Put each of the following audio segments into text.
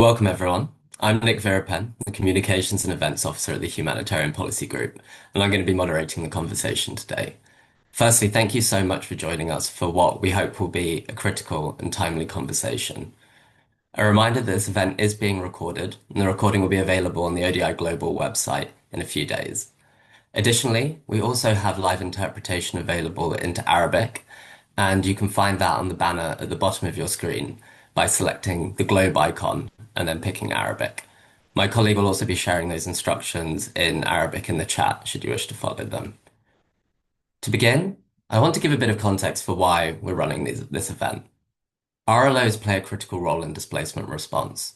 Welcome, everyone. I'm Nick Verapen, the Communications and Events Officer at the Humanitarian Policy Group, and I'm going to be moderating the conversation today. Firstly, thank you so much for joining us for what we hope will be a critical and timely conversation. A reminder that this event is being recorded, and the recording will be available on the ODI Global website in a few days. Additionally, we also have live interpretation available into Arabic, and you can find that on the banner at the bottom of your screen by selecting the globe icon and then picking Arabic. My colleague will also be sharing those instructions in Arabic in the chat should you wish to follow them. To begin, I want to give a bit of context for why we're running this event. RLOs play a critical role in displacement response.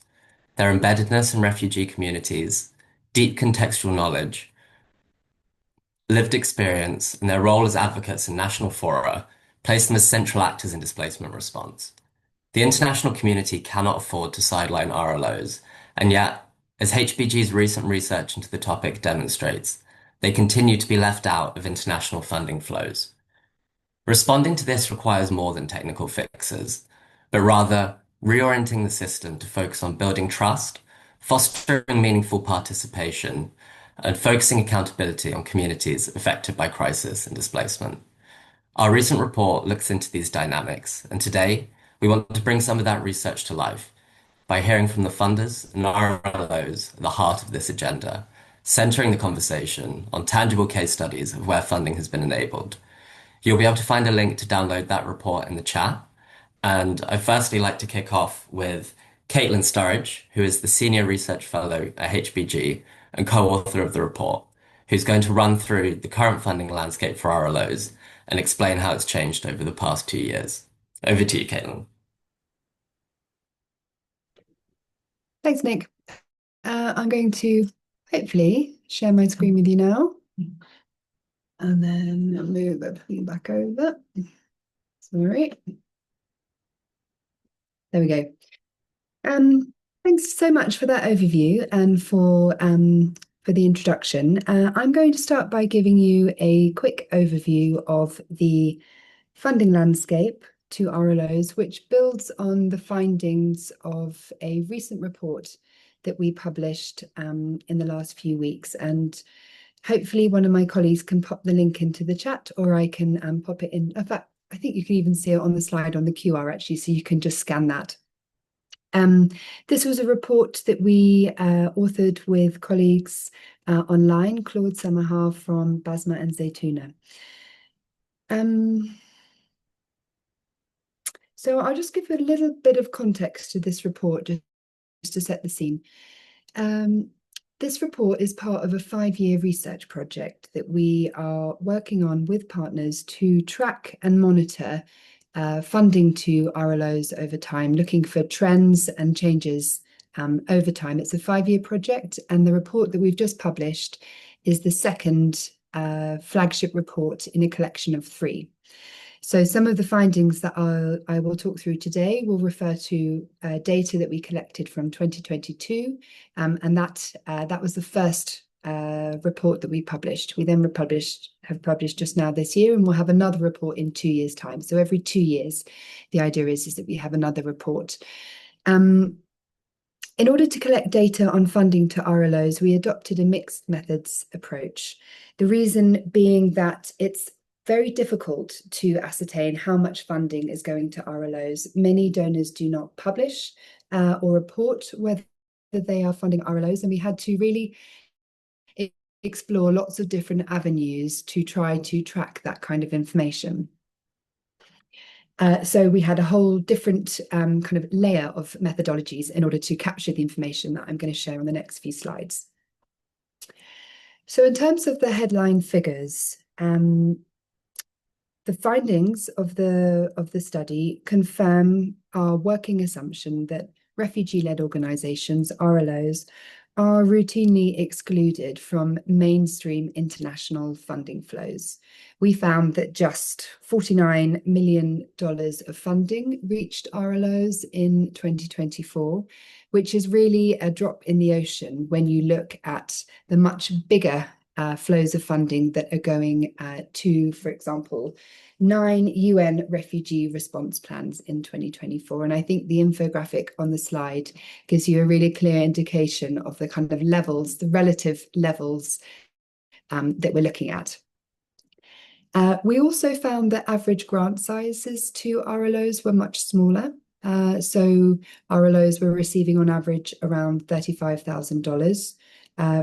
Their embeddedness in refugee communities, deep contextual knowledge, lived experience, and their role as advocates in national fora place them as central actors in displacement response. The international community cannot afford to sideline RLOs, and yet, as HBG's recent research into the topic demonstrates, they continue to be left out of international funding flows. Responding to this requires more than technical fixes, but rather reorienting the system to focus on building trust, fostering meaningful participation, and focusing accountability on communities affected by crisis and displacement. Our recent report looks into these dynamics, and today we want to bring some of that research to life by hearing from the funders and RLOs at the heart of this agenda, centering the conversation on tangible case studies of where funding has been enabled. You'll be able to find a link to download that report in the chat. And I'd firstly like to kick off with Caitlin Sturridge, who is the Senior Research Fellow at HBG and co-author of the report, who's going to run through the current funding landscape for RLOs and explain how it's changed over the past 2 years. Over to you, Caitlin. Thanks, Nick. I'm going to hopefully share my screen with you now, and then move everything back over. Sorry. There we go. Thanks so much for that overview and for the introduction. I'm going to start by giving you a quick overview of the funding landscape to RLOs, which builds on the findings of a recent report that we published in the last few weeks. And hopefully one of my colleagues can pop the link into the chat, or I can pop it in. In fact, I think you can even see it on the slide on the QR actually, so you can just scan that. This was a report that we authored with colleagues online, Claude Samaha from Basma and Zaytuna. So I'll just give a little bit of context to this report just to set the scene. This report is part of a 5-year research project that we are working on with partners to track and monitor funding to RLOs over time, looking for trends and changes over time. It's a 5-year project, and the report that we've just published is the second flagship report in a collection of 3. So some of the findings that I will talk through today will refer to data that we collected from 2022, and that was the first report that we published. We then have published just now this year, and we'll have another report in 2 years' time. So every 2 years, the idea is that we have another report. In order to collect data on funding to RLOs, we adopted a mixed methods approach. The reason being that it's very difficult to ascertain how much funding is going to RLOs. Many donors do not publish or report whether they are funding RLOs, and we had to really explore lots of different avenues to try to track that kind of information. So we had a whole different kind of layer of methodologies in order to capture the information that I'm going to share on the next few slides. So in terms of the headline figures, the findings of the study confirm our working assumption that refugee-led organisations, RLOs, are routinely excluded from mainstream international funding flows. We found that just $49 million of funding reached RLOs in 2024, which is really a drop in the ocean when you look at the much bigger flows of funding that are going to, for example, 9 UN refugee response plans in 2024. And I think the infographic on the slide gives you a really clear indication of the kind of levels, the relative levels that we're looking at. We also found that average grant sizes to RLOs were much smaller. So RLOs were receiving on average around $35,000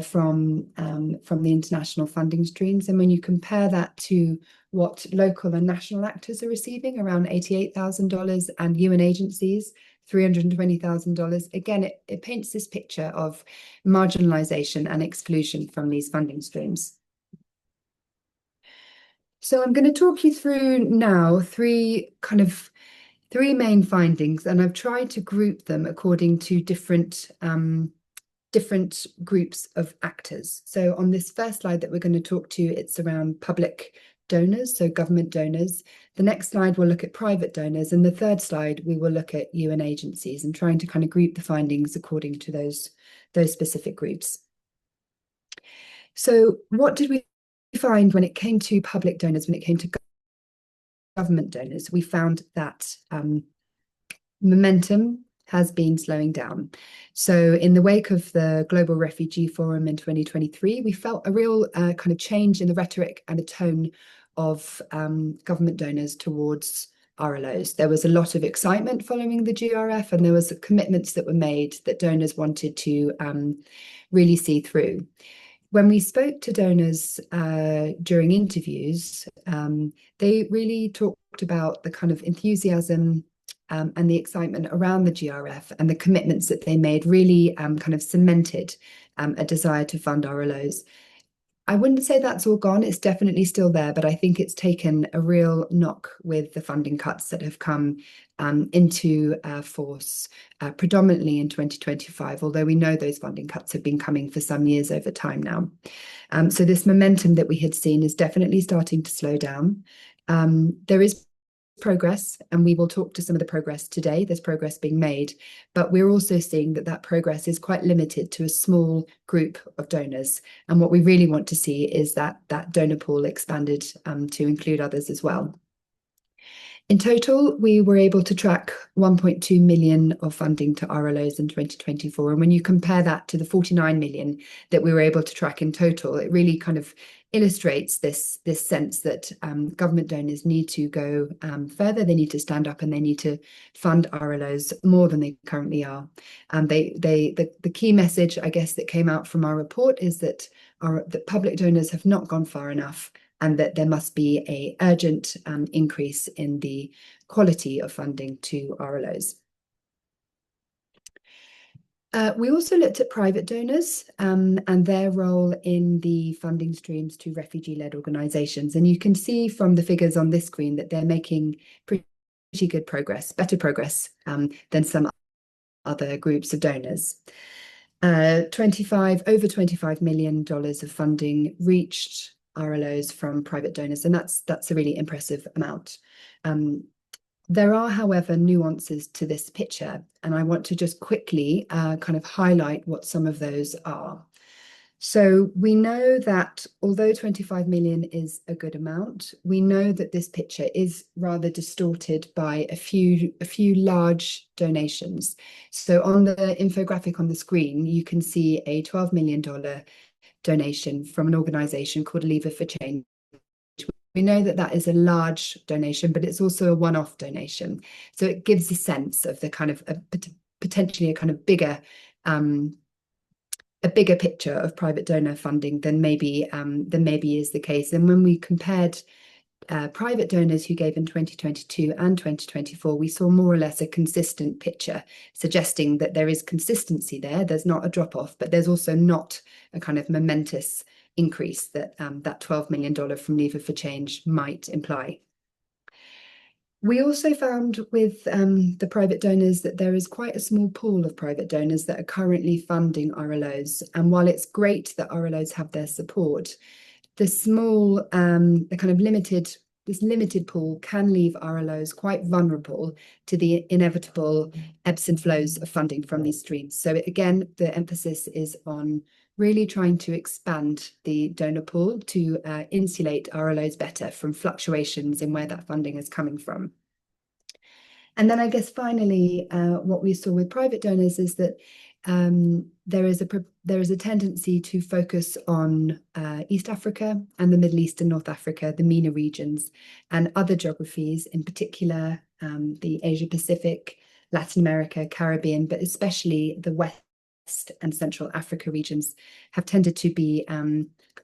from the international funding streams. And when you compare that to what local and national actors are receiving, around $88,000, and UN agencies, $320,000, again, it paints this picture of marginalization and exclusion from these funding streams. So I'm going to talk you through now three main findings, and I've tried to group them according to different groups of actors. So on this first slide that we're going to talk to, it's around public donors, so government donors. The next slide we'll look at private donors, and the third slide we will look at UN agencies and trying to kind of group the findings according to those specific groups. So what did we find when it came to public donors, when it came to government donors? We found that momentum has been slowing down. So in the wake of the Global Refugee Forum in 2023, we felt a real kind of change in the rhetoric and the tone of government donors towards RLOs. There was a lot of excitement following the GRF, and there was commitments that were made that donors wanted to really see through. When we spoke to donors during interviews, they really talked about the kind of enthusiasm and the excitement around the GRF, and the commitments that they made really kind of cemented a desire to fund RLOs. I wouldn't say that's all gone. It's definitely still there, but I think it's taken a real knock with the funding cuts that have come into force predominantly in 2025, although we know those funding cuts have been coming for some years over time now. So this momentum that we had seen is definitely starting to slow down. There is progress, and we will talk to some of the progress today. There's progress being made, but we're also seeing that that progress is quite limited to a small group of donors. And what we really want to see is that donor pool expanded to include others as well. In total, we were able to track 1.2 million of funding to RLOs in 2024. And when you compare that to the 49 million that we were able to track in total, it really kind of illustrates this sense that government donors need to go further. They need to stand up, and they need to fund RLOs more than they currently are. The key message, I guess, that came out from our report is that that public donors have not gone far enough, and that there must be an urgent increase in the quality of funding to RLOs. We also looked at private donors and their role in the funding streams to refugee-led organisations. And you can see from the figures on this screen that they're making pretty good progress, better progress than some other groups of donors. Over $25 million of funding reached RLOs from private donors, and that's a really impressive amount. There are, however, nuances to this picture, and I want to just quickly kind of highlight what some of those are. So we know that although 25 million is a good amount, we know that this picture is rather distorted by a few large donations. So on the infographic on the screen, you can see a $12 million donation from an organisation called Lever for Change. We know that that is a large donation, but it's also a one-off donation. So it gives a sense of the kind of potentially a kind of bigger picture of private donor funding than maybe is the case. And when we compared private donors who gave in 2022 and 2024, we saw more or less a consistent picture, suggesting that there is consistency there. There's not a drop-off, but there's also not a kind of momentous increase that that $12 million from Lever for Change might imply. We also found with the private donors that there is quite a small pool of private donors that are currently funding RLOs. And while it's great that RLOs have their support, the small, the kind of limited this limited pool can leave RLOs quite vulnerable to the inevitable ebbs and flows of funding from these streams. So again, the emphasis is on really trying to expand the donor pool to insulate RLOs better from fluctuations in where that funding is coming from. And then I guess finally, what we saw with private donors is that there is a tendency to focus on East Africa and the Middle East and North Africa, the MENA regions, and other geographies, in particular the Asia Pacific, Latin America, Caribbean, but especially the West and Central Africa regions have tended to be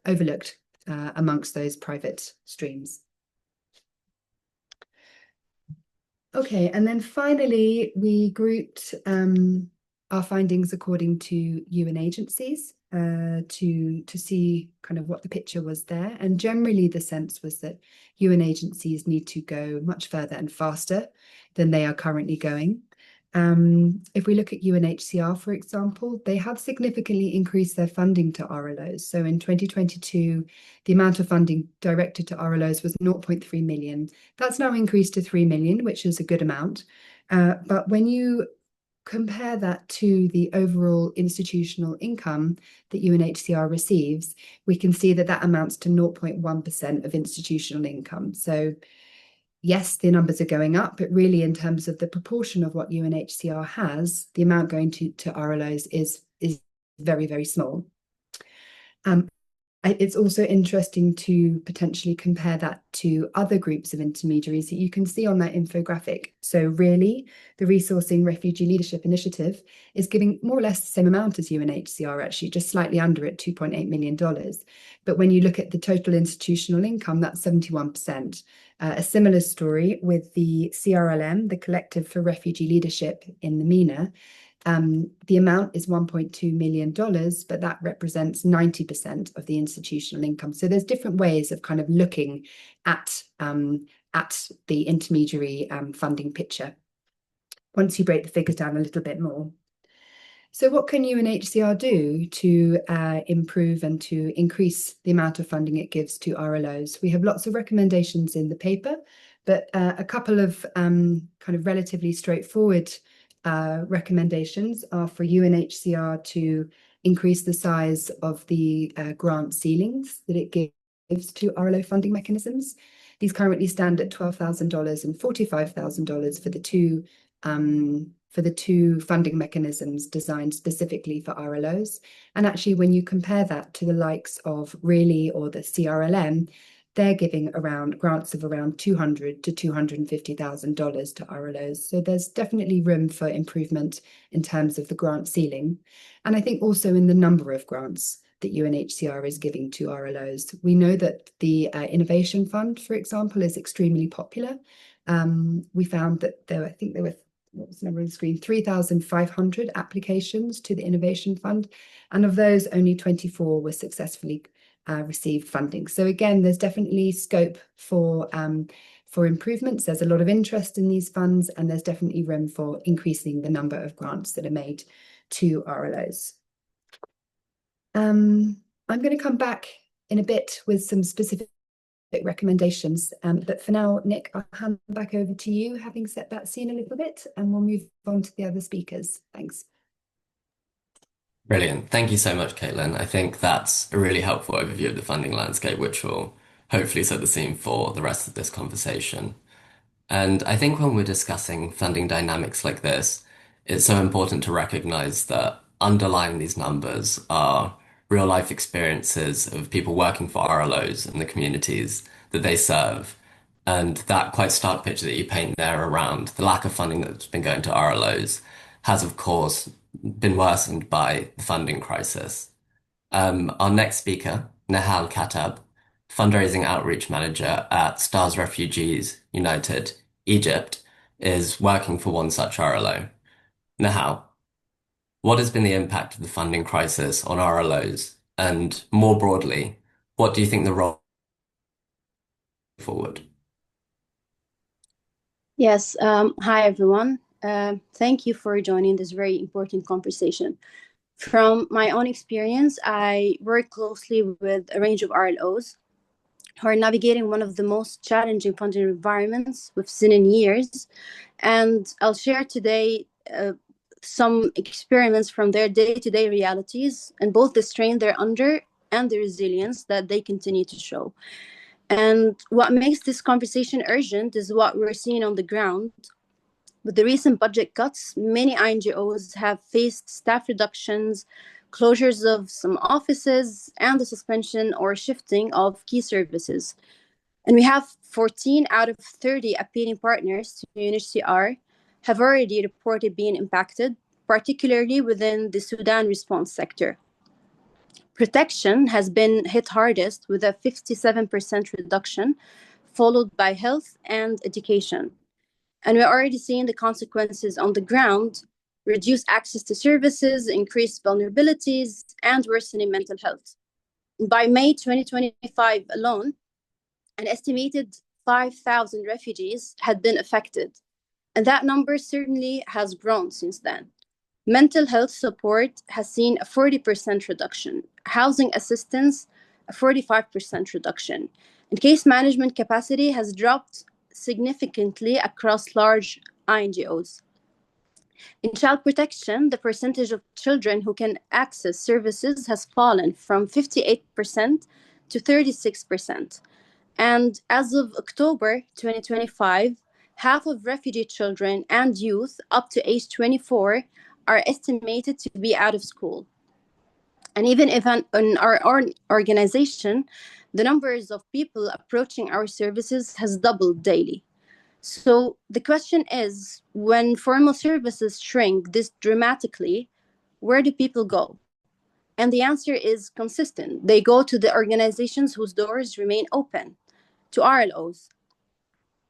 overlooked amongst those private streams. Okay, and then finally, we grouped our findings according to UN agencies to see kind of what the picture was there. And generally, the sense was that UN agencies need to go much further and faster than they are currently going. If we look at UNHCR, for example, they have significantly increased their funding to RLOs. So in 2022, the amount of funding directed to RLOs was 0.3 million. That's now increased to 3 million, which is a good amount. But when you compare that to the overall institutional income that UNHCR receives, we can see that that amounts to 0.1% of institutional income. So yes, the numbers are going up, but really in terms of the proportion of what UNHCR has, the amount going to RLOs is very, very small. It's also interesting to potentially compare that to other groups of intermediaries that you can see on that infographic. So really, the Resourcing Refugee Leadership Initiative is giving more or less the same amount as UNHCR, actually, just slightly under it, $2.8 million. But when you look at the total institutional income, that's 71%. A similar story with the CRLM, the Collective for Refugee Leadership in the MENA. The amount is $1.2 million, but that represents 90% of the institutional income. So there's different ways of kind of looking at the intermediary funding picture once you break the figures down a little bit more. So what can UNHCR do to improve and to increase the amount of funding it gives to RLOs? We have lots of recommendations in the paper, but a couple of kind of relatively straightforward recommendations are for UNHCR to increase the size of the grant ceilings that it gives to RLO funding mechanisms. These currently stand at $12,000 and $45,000 for the two funding mechanisms designed specifically for RLOs. And actually, when you compare that to the likes of RELI or the CRLM, they're giving around grants of around $200,000 to $250,000 to RLOs. So there's definitely room for improvement in terms of the grant ceiling. And I think also in the number of grants that UNHCR is giving to RLOs. We know that the Innovation Fund, for example, is extremely popular. We found that I think there were, what was the number on the screen, 3,500 applications to the Innovation Fund. And of those, only 24 were successfully received funding. So again, there's definitely scope for improvements. There's a lot of interest in these funds, and there's definitely room for increasing the number of grants that are made to RLOs. I'm going to come back in a bit with some specific recommendations, but for now, Nick, I'll hand back over to you, having set that scene a little bit, and we'll move on to the other speakers. Thanks. Brilliant. Thank you so much, Caitlin. I think that's a really helpful overview of the funding landscape, which will hopefully set the scene for the rest of this conversation. And I think when we're discussing funding dynamics like this, it's so important to recognize that underlying these numbers are real life experiences of people working for RLOs and the communities that they serve. And that quite stark picture that you paint there around the lack of funding that's been going to RLOs has, of course, been worsened by the funding crisis. Our next speaker, Nehal Katab, fundraising outreach manager at Stars Refugees United, Egypt, is working for one such RLO. Nehal, what has been the impact of the funding crisis on RLOs? And more broadly, what do you think the role forward? Yes, hi everyone. Thank you for joining this very important conversation. From my own experience, I work closely with a range of RLOs who are navigating one of the most challenging funding environments we've seen in years. And I'll share today some experiments from their day-to-day realities and both the strain they're under and the resilience that they continue to show. And what makes this conversation urgent is what we're seeing on the ground. With the recent budget cuts, many INGOs have faced staff reductions, closures of some offices, and the suspension or shifting of key services. And we have 14 out of 30 appealing partners to UNHCR have already reported being impacted, particularly within the Sudan response sector. Protection has been hit hardest with a 57% reduction, followed by health and education. And we're already seeing the consequences on the ground: reduced access to services, increased vulnerabilities, and worsening mental health. By May 2025 alone, an estimated 5,000 refugees had been affected, and that number certainly has grown since then. Mental health support has seen a 40% reduction, housing assistance, a 45% reduction, and case management capacity has dropped significantly across large INGOs. In child protection, the percentage of children who can access services has fallen from 58% to 36%. And as of October 2025, half of refugee children and youth up to age 24 are estimated to be out of school. And even if in our organization, the numbers of people approaching our services has doubled daily. So the question is, when formal services shrink this dramatically, where do people go? And the answer is consistent. They go to the organizations whose doors remain open, to RLOs.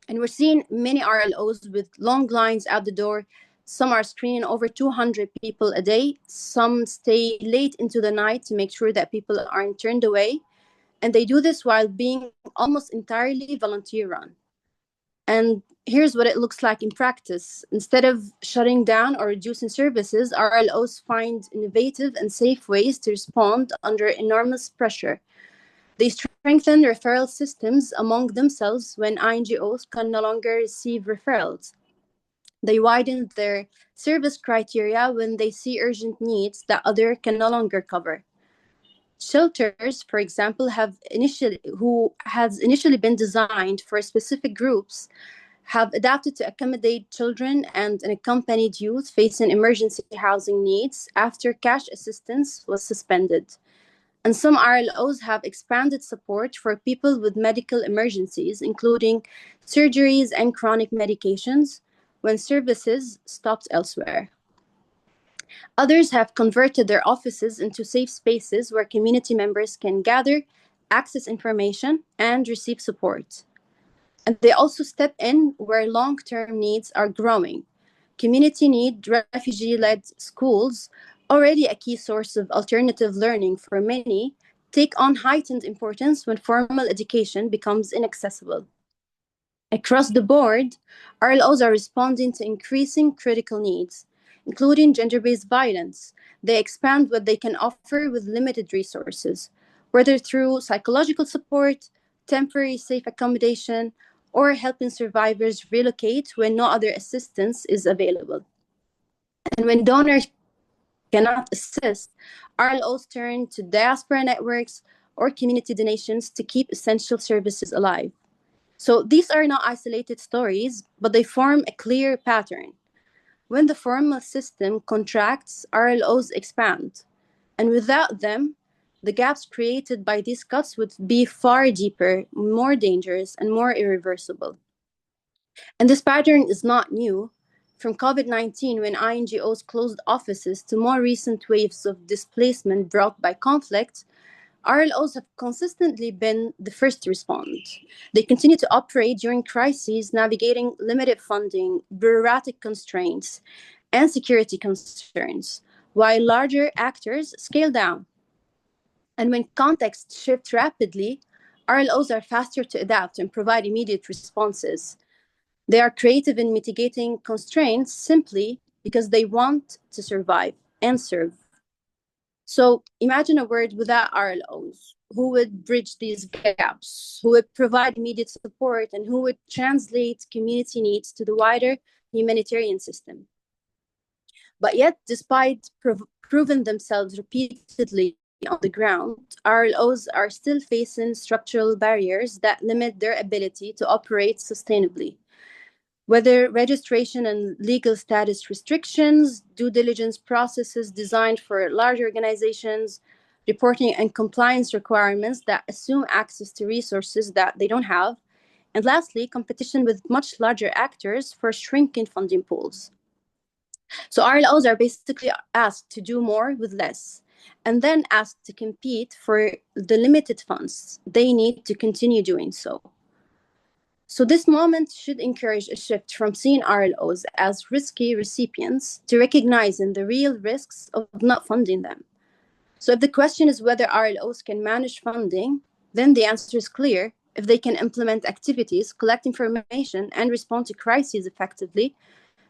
And we're seeing many RLOs with long lines out the door. Some are screening over 200 people a day. Some stay late into the night to make sure that people aren't turned away. And they do this while being almost entirely volunteer run. And here's what it looks like in practice. Instead of shutting down or reducing services, RLOs find innovative and safe ways to respond under enormous pressure. They strengthen referral systems among themselves when INGOs can no longer receive referrals. They widen their service criteria when they see urgent needs that others can no longer cover. Shelters, for example, has initially been designed for specific groups, have adapted to accommodate children and unaccompanied youth facing emergency housing needs after cash assistance was suspended. And some RLOs have expanded support for people with medical emergencies, including surgeries and chronic medications, when services stopped elsewhere. Others have converted their offices into safe spaces where community members can gather, access information, and receive support. And they also step in where long-term needs are growing. Community need refugee-led schools, already a key source of alternative learning for many, take on heightened importance when formal education becomes inaccessible. Across the board, RLOs are responding to increasing critical needs, including gender-based violence. They expand what they can offer with limited resources, whether through psychological support, temporary safe accommodation, or helping survivors relocate when no other assistance is available. And when donors cannot assist, RLOs turn to diaspora networks or community donations to keep essential services alive. So these are not isolated stories, but they form a clear pattern. When the formal system contracts, RLOs expand. And without them, the gaps created by these cuts would be far deeper, more dangerous, and more irreversible. And this pattern is not new. From COVID-19, when INGOs closed offices, to more recent waves of displacement brought by conflict, RLOs have consistently been the first to respond. They continue to operate during crises, navigating limited funding, bureaucratic constraints, and security concerns, while larger actors scale down. And when contexts shift rapidly, RLOs are faster to adapt and provide immediate responses. They are creative in mitigating constraints simply because they want to survive and serve. So imagine a world without RLOs. Who would bridge these gaps? Who would provide immediate support? And who would translate community needs to the wider humanitarian system? But yet, despite proving themselves repeatedly on the ground, RLOs are still facing structural barriers that limit their ability to operate sustainably. Whether registration and legal status restrictions, due diligence processes designed for large organizations, reporting and compliance requirements that assume access to resources that they don't have, and lastly, competition with much larger actors for shrinking funding pools. So RLOs are basically asked to do more with less, and then asked to compete for the limited funds they need to continue doing so. So this moment should encourage a shift from seeing RLOs as risky recipients to recognizing the real risks of not funding them. So if the question is whether RLOs can manage funding, then the answer is clear. If they can implement activities, collect information, and respond to crises effectively,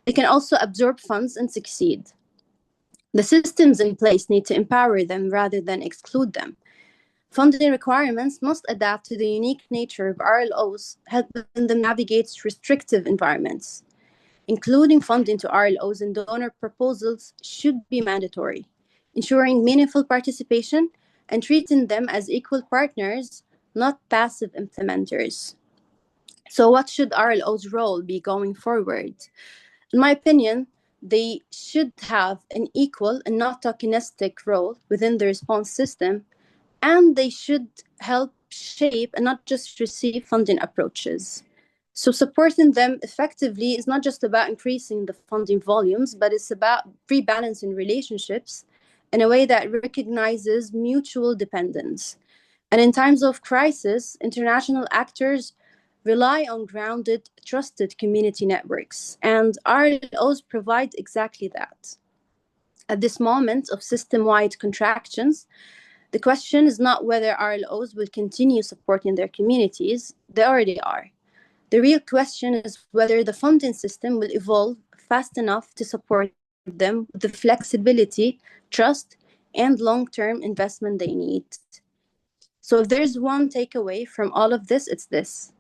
they can also absorb funds and succeed. The systems in place need to empower them rather than exclude them. Funding requirements must adapt to the unique nature of RLOs, helping them navigate restrictive environments. Including funding to RLOs in donor proposals should be mandatory, ensuring meaningful participation and treating them as equal partners, not passive implementers. So, what should RLO's role be going forward? In my opinion, they should have an equal and not tokenistic role within the response system, and they should help shape and not just receive funding approaches. So supporting them effectively is not just about increasing the funding volumes, but it's about rebalancing relationships in a way that recognizes mutual dependence. And in times of crisis, international actors rely on grounded, trusted community networks, and RLOs provide exactly that. At this moment of system-wide contractions, the question is not whether RLOs will continue supporting their communities, they already are. The real question is whether the funding system will evolve fast enough to support them with the flexibility, trust, and long-term investment they need. So if there's one takeaway from all of this, it's this.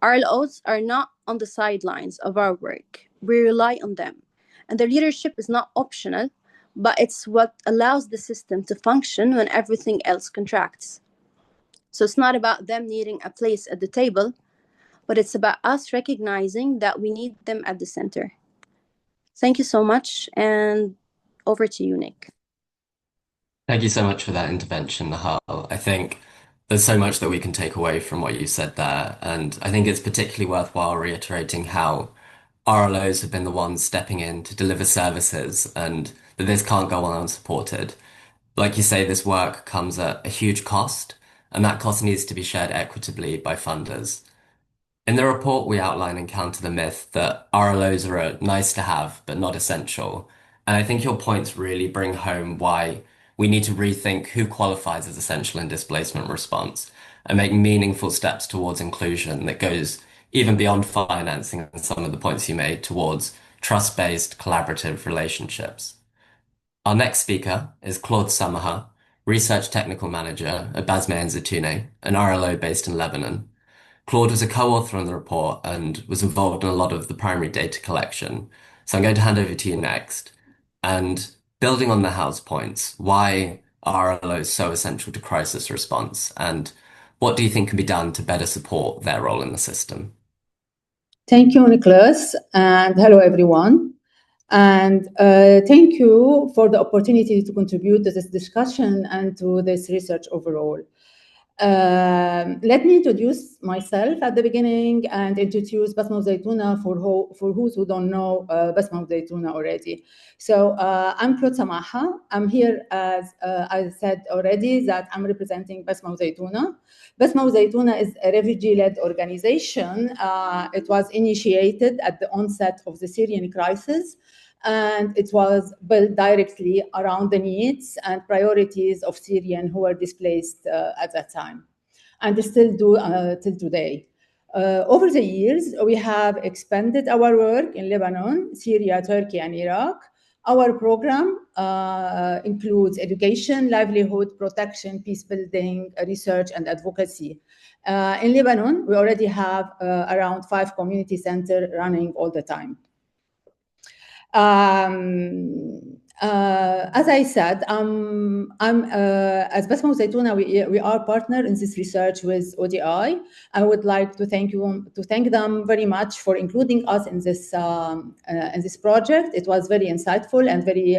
RLOs are not on the sidelines of our work. We rely on them. And their leadership is not optional, but it's what allows the system to function when everything else contracts. So it's not about them needing a place at the table, but it's about us recognizing that we need them at the center. Thank you so much, and over to you, Nick. Thank you so much for that intervention, Nahal. I think there's so much that we can take away from what you said there, and I think it's particularly worthwhile reiterating how RLOs have been the ones stepping in to deliver services and that this can't go on unsupported. Like you say, this work comes at a huge cost, and that cost needs to be shared equitably by funders. In the report, we outline and counter the myth that RLOs are a nice to have, but not essential. And I think your points really bring home why we need to rethink who qualifies as essential in displacement response and make meaningful steps towards inclusion that goes even beyond financing and some of the points you made towards trust-based collaborative relationships. Our next speaker is Claude Samaha, Research Technical Manager at Basme and Zitoune, an RLO based in Lebanon. Claude was a co-author on the report and was involved in a lot of the primary data collection. So I'm going to hand over to you next. And building on the house points, why are RLOs so essential to crisis response? And what do you think can be done to better support their role in the system? Thank you, Nicholas, and hello, everyone. And thank you for the opportunity to contribute to this discussion and to this research overall. Let me introduce myself at the beginning and introduce Basma Zaytuna for those who don't know Basma Zaytuna already. So I'm Claude Samaha. I'm here as I said already that I'm representing Basma Zaytuna. Basma Zaytuna is a refugee-led organization. It was initiated at the onset of the Syrian crisis, and it was built directly around the needs and priorities of Syrians who were displaced at that time, and still do till today. Over the years, we have expanded our work in Lebanon, Syria, Turkey, and Iraq. Our program includes education, livelihood, protection, peace building, research, and advocacy. In Lebanon, we already have around 5 community centers running all the time. As I said, as Basma Zaitouna, we are partner in this research with ODI. I would like to thank them very much for including us in this project. It was very insightful and very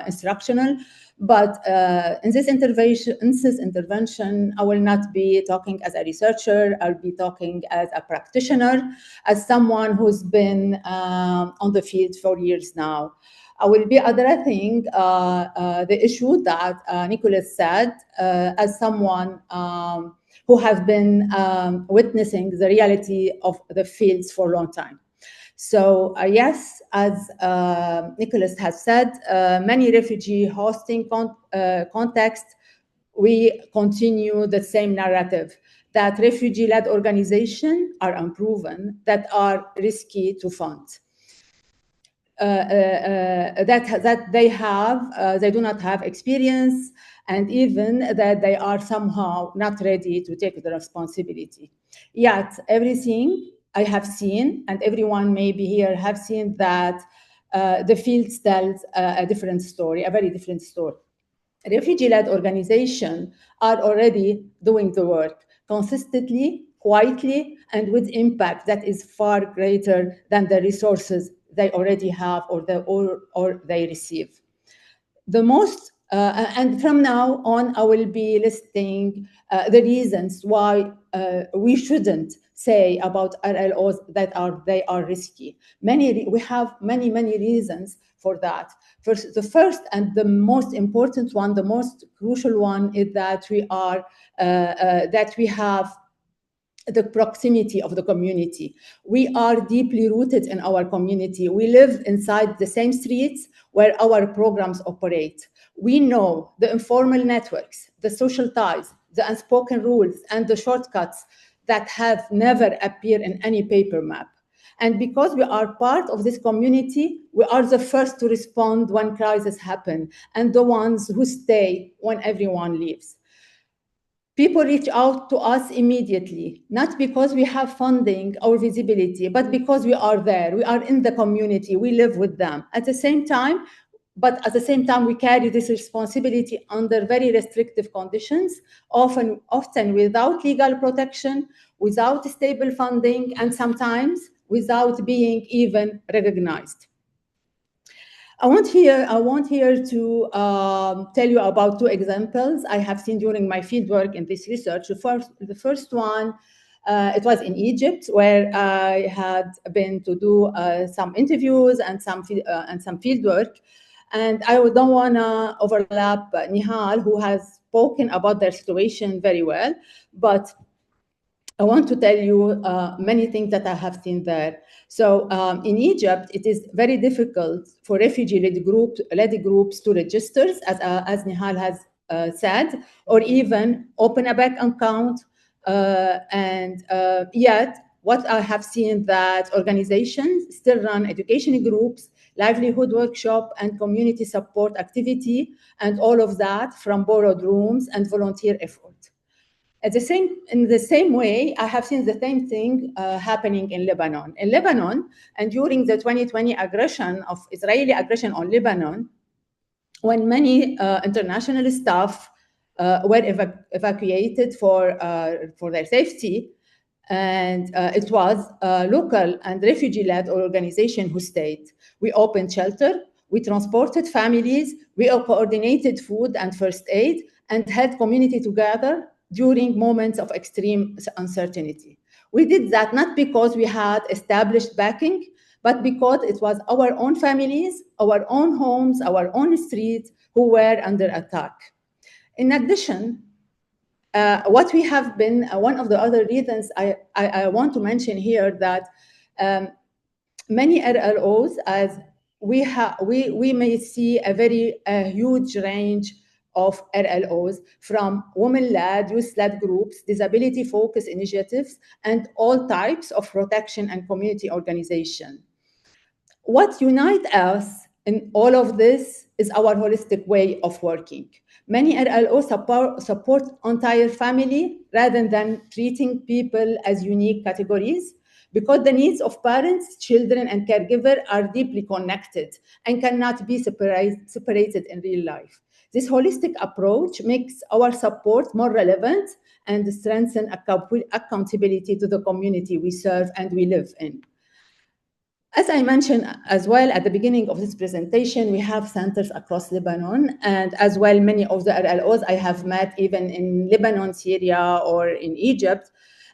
instructional. But in this intervention, I will not be talking as a researcher. I'll be talking as a practitioner, as someone who's been on the field for years now. I will be addressing the issue that Nicholas said as someone who has been witnessing the reality of the fields for a long time. So yes, as Nicholas has said, many refugee hosting contexts, we continue the same narrative that refugee-led organizations are unproven, that are risky to fund. That they do not have experience, and even that they are somehow not ready to take the responsibility. Yet everything I have seen, and everyone maybe here have seen, that the field tells a different story, a very different story. Refugee-led organizations are already doing the work consistently, quietly, and with impact that is far greater than the resources they already have or they receive. The most, and from now on, I will be listing the reasons why we shouldn't say about RLOs that they are risky. We have many reasons for that. The first and the most important one, the most crucial one, is that we have the proximity of the community. We are deeply rooted in our community. We live inside the same streets where our programs operate. We know the informal networks, the social ties, the unspoken rules, and the shortcuts that have never appeared in any paper map. And because we are part of this community, we are the first to respond when crises happen, and the ones who stay when everyone leaves. People reach out to us immediately, not because we have funding or visibility, but because we are there. We are in the community. We live with them. At the same time, we carry this responsibility under very restrictive conditions, often without legal protection, without stable funding, and sometimes without being even recognized. I want here to tell you about 2 examples I have seen during my fieldwork in this research. The first one, it was in Egypt, where I had been to do some interviews and some fieldwork. And I don't want to overlap Nihal, who has spoken about their situation very well, but I want to tell you many things that I have seen there. So in Egypt, it is very difficult for refugee-led groups to register, as Nihal has said, or even open a bank account. Yet, what I have seen that organizations still run education groups, livelihood workshop, and community support activity, and all of that from borrowed rooms and volunteer effort. In the same way, I have seen the same thing happening in Lebanon. In Lebanon, and during the 2020 Israeli aggression on Lebanon, when many international staff were evacuated for their safety, and it was a local and refugee-led organization who stayed. We opened shelter, we transported families, we coordinated food and first aid, and held community together during moments of extreme uncertainty. We did that not because we had established backing, but because it was our own families, our own homes, our own streets who were under attack. In addition, what we have been, one of the other reasons I want to mention here that many RLOs, as we may see a huge range of RLOs, from women-led, youth-led groups, disability-focused initiatives, and all types of protection and community organization. What unites us in all of this is our holistic way of working. Many RLO support entire family rather than treating people as unique categories, because the needs of parents, children, and caregiver are deeply connected and cannot be separated in real life. This holistic approach makes our support more relevant and strengthen accountability to the community we serve and we live in. As I mentioned as well at the beginning of this presentation, we have centers across Lebanon, and as well many of the RLOs I have met even in Lebanon, Syria, or in Egypt.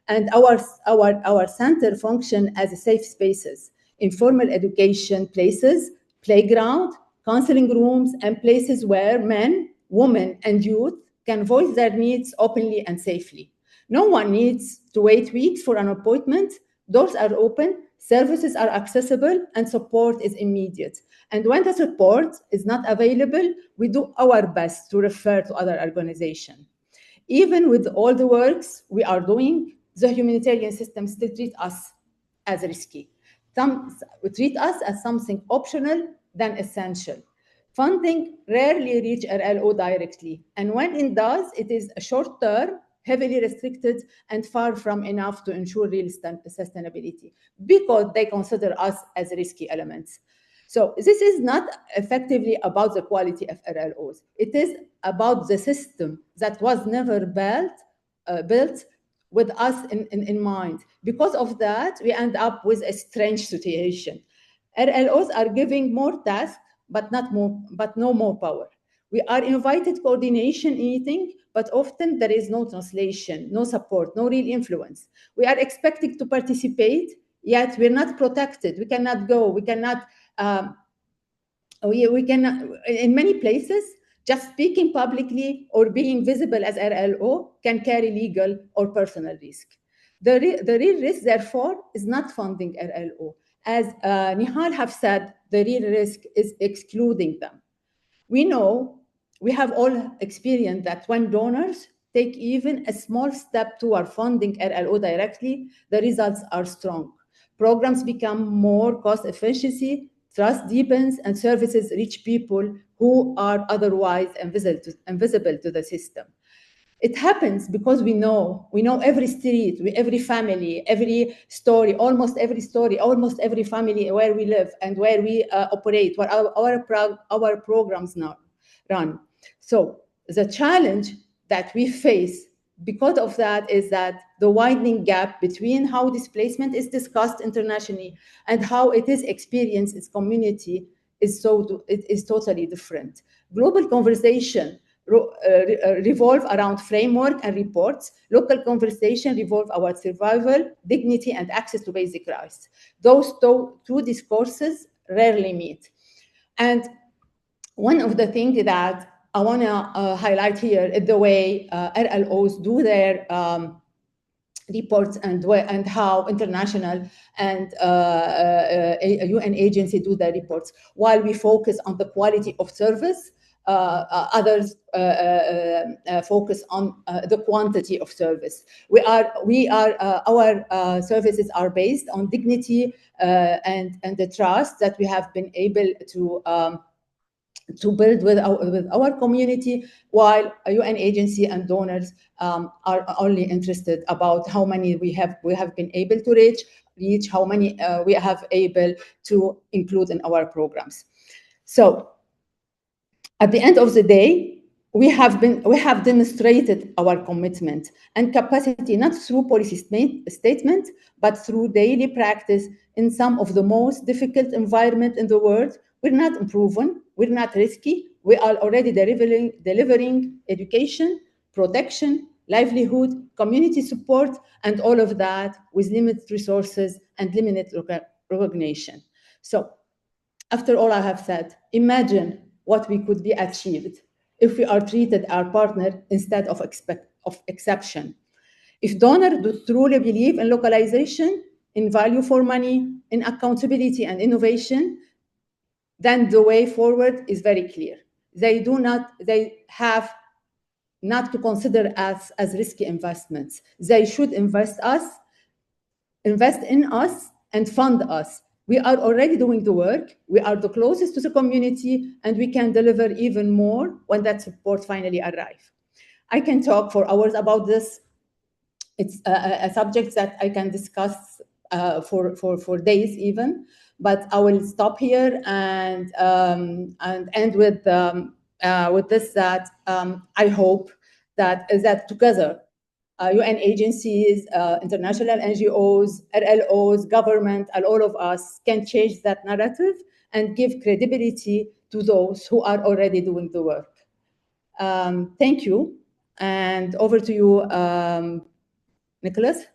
And our center function as safe spaces, informal education places, playground, counseling rooms, and places where men, women, and youth can voice their needs openly and safely. No one needs to wait weeks for an appointment. Doors are open, services are accessible, and support is immediate. And when the support is not available, we do our best to refer to other organizations. Even with all the works we are doing, the humanitarian system still treats us as risky. Some treat us as something optional than essential. Funding rarely reaches RLO directly, and when it does, it is short-term, heavily restricted, and far from enough to ensure real sustainability, because they consider us as risky elements. So this is not effectively about the quality of RLOs. It is about the system that was never built with us in mind. Because of that, we end up with a strange situation. RLOs are giving more tasks, but no more power. We are invited coordination meeting, but often there is no translation, no support, no real influence. We are expected to participate, yet we're not protected. We cannot go. We cannot. We cannot. In many places, just speaking publicly or being visible as RLO can carry legal or personal risk. The real risk, therefore, is not funding RLO. As Nihal have said, the real risk is excluding them. We know, we have all experienced that when donors take even a small step toward funding RLO directly, the results are strong. Programs become more cost efficiency, trust deepens, and services reach people who are otherwise invisible to the system. It happens because we know every street, every family, every story, almost every family where we live and where we operate, where our programs now run. So the challenge that we face because of that is that the widening gap between how displacement is discussed internationally and how it is experienced in community is totally different. Global conversation revolve around framework and reports. Local conversation revolve around survival, dignity, and access to basic rights. Those two discourses rarely meet. And one of the things that I want to highlight here is the way RLOs do their reports and how international and UN agency do their reports. While we focus on the quality of service, others focus on the quantity of service. Our services are based on dignity and the trust that we have been able to build with our community, while a UN agency and donors are only interested about how many we have been able to reach, how many we have able to include in our programs. So at the end of the day, we have demonstrated our commitment and capacity, not through policy statement, but through daily practice in some of the most difficult environment in the world. We're not unproven, we're not risky, we are already delivering education, protection, livelihood, community support, and all of that with limited resources and limited recognition. So after all I have said, imagine what we could be achieved if we are treated our partner instead of exception. If donors do truly believe in localization, in value for money, in accountability and innovation, then the way forward is very clear. They have not to consider us as risky investments. They should invest in us and fund us We are already doing the work. We are the closest to the community, and we can deliver even more when that support finally arrives. I can talk for hours about this. It's a subject that I can discuss for days even, but I will stop here and end with this, that I hope that together UN agencies, international NGOs, RLOs, government, and all of us can change that narrative and give credibility to those who are already doing the work. Thank you, and over to you, Nicholas.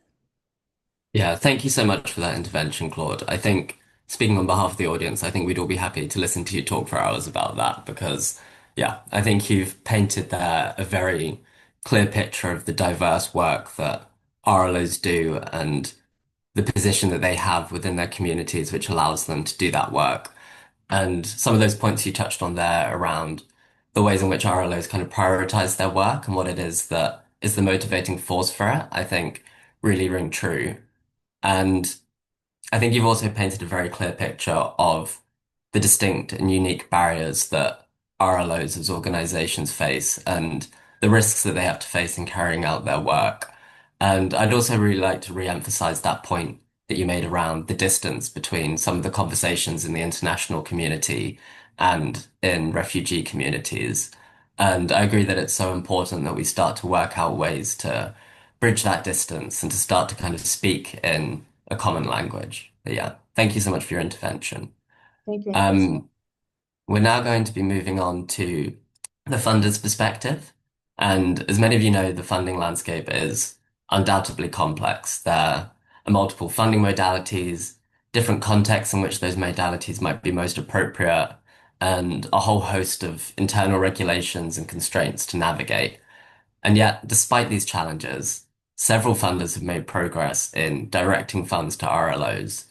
Yeah, thank you so much for that intervention, Claude. I think, speaking on behalf of the audience, I think we'd all be happy to listen to you talk for hours about that because, yeah, I think you've painted there a very clear picture of the diverse work that RLOs do and the position that they have within their communities, which allows them to do that work. And some of those points you touched on there around the ways in which RLOs kind of prioritize their work and what it is that is the motivating force for it, I think really ring true. And I think you've also painted a very clear picture of the distinct and unique barriers that RLOs as organizations face and the risks that they have to face in carrying out their work. And I'd also really like to re-emphasize that point that you made around the distance between some of the conversations in the international community and in refugee communities. And I agree that it's so important that we start to work out ways to bridge that distance and to start to kind of speak in a common language. But yeah, thank you so much for your intervention. Thank you, Nicholas. Um, we're now going to be moving on to the funder's perspective. And as many of you know, the funding landscape is undoubtedly complex. There are multiple funding modalities, different contexts in which those modalities might be most appropriate, and a whole host of internal regulations and constraints to navigate. And yet, despite these challenges, several funders have made progress in directing funds to RLOs.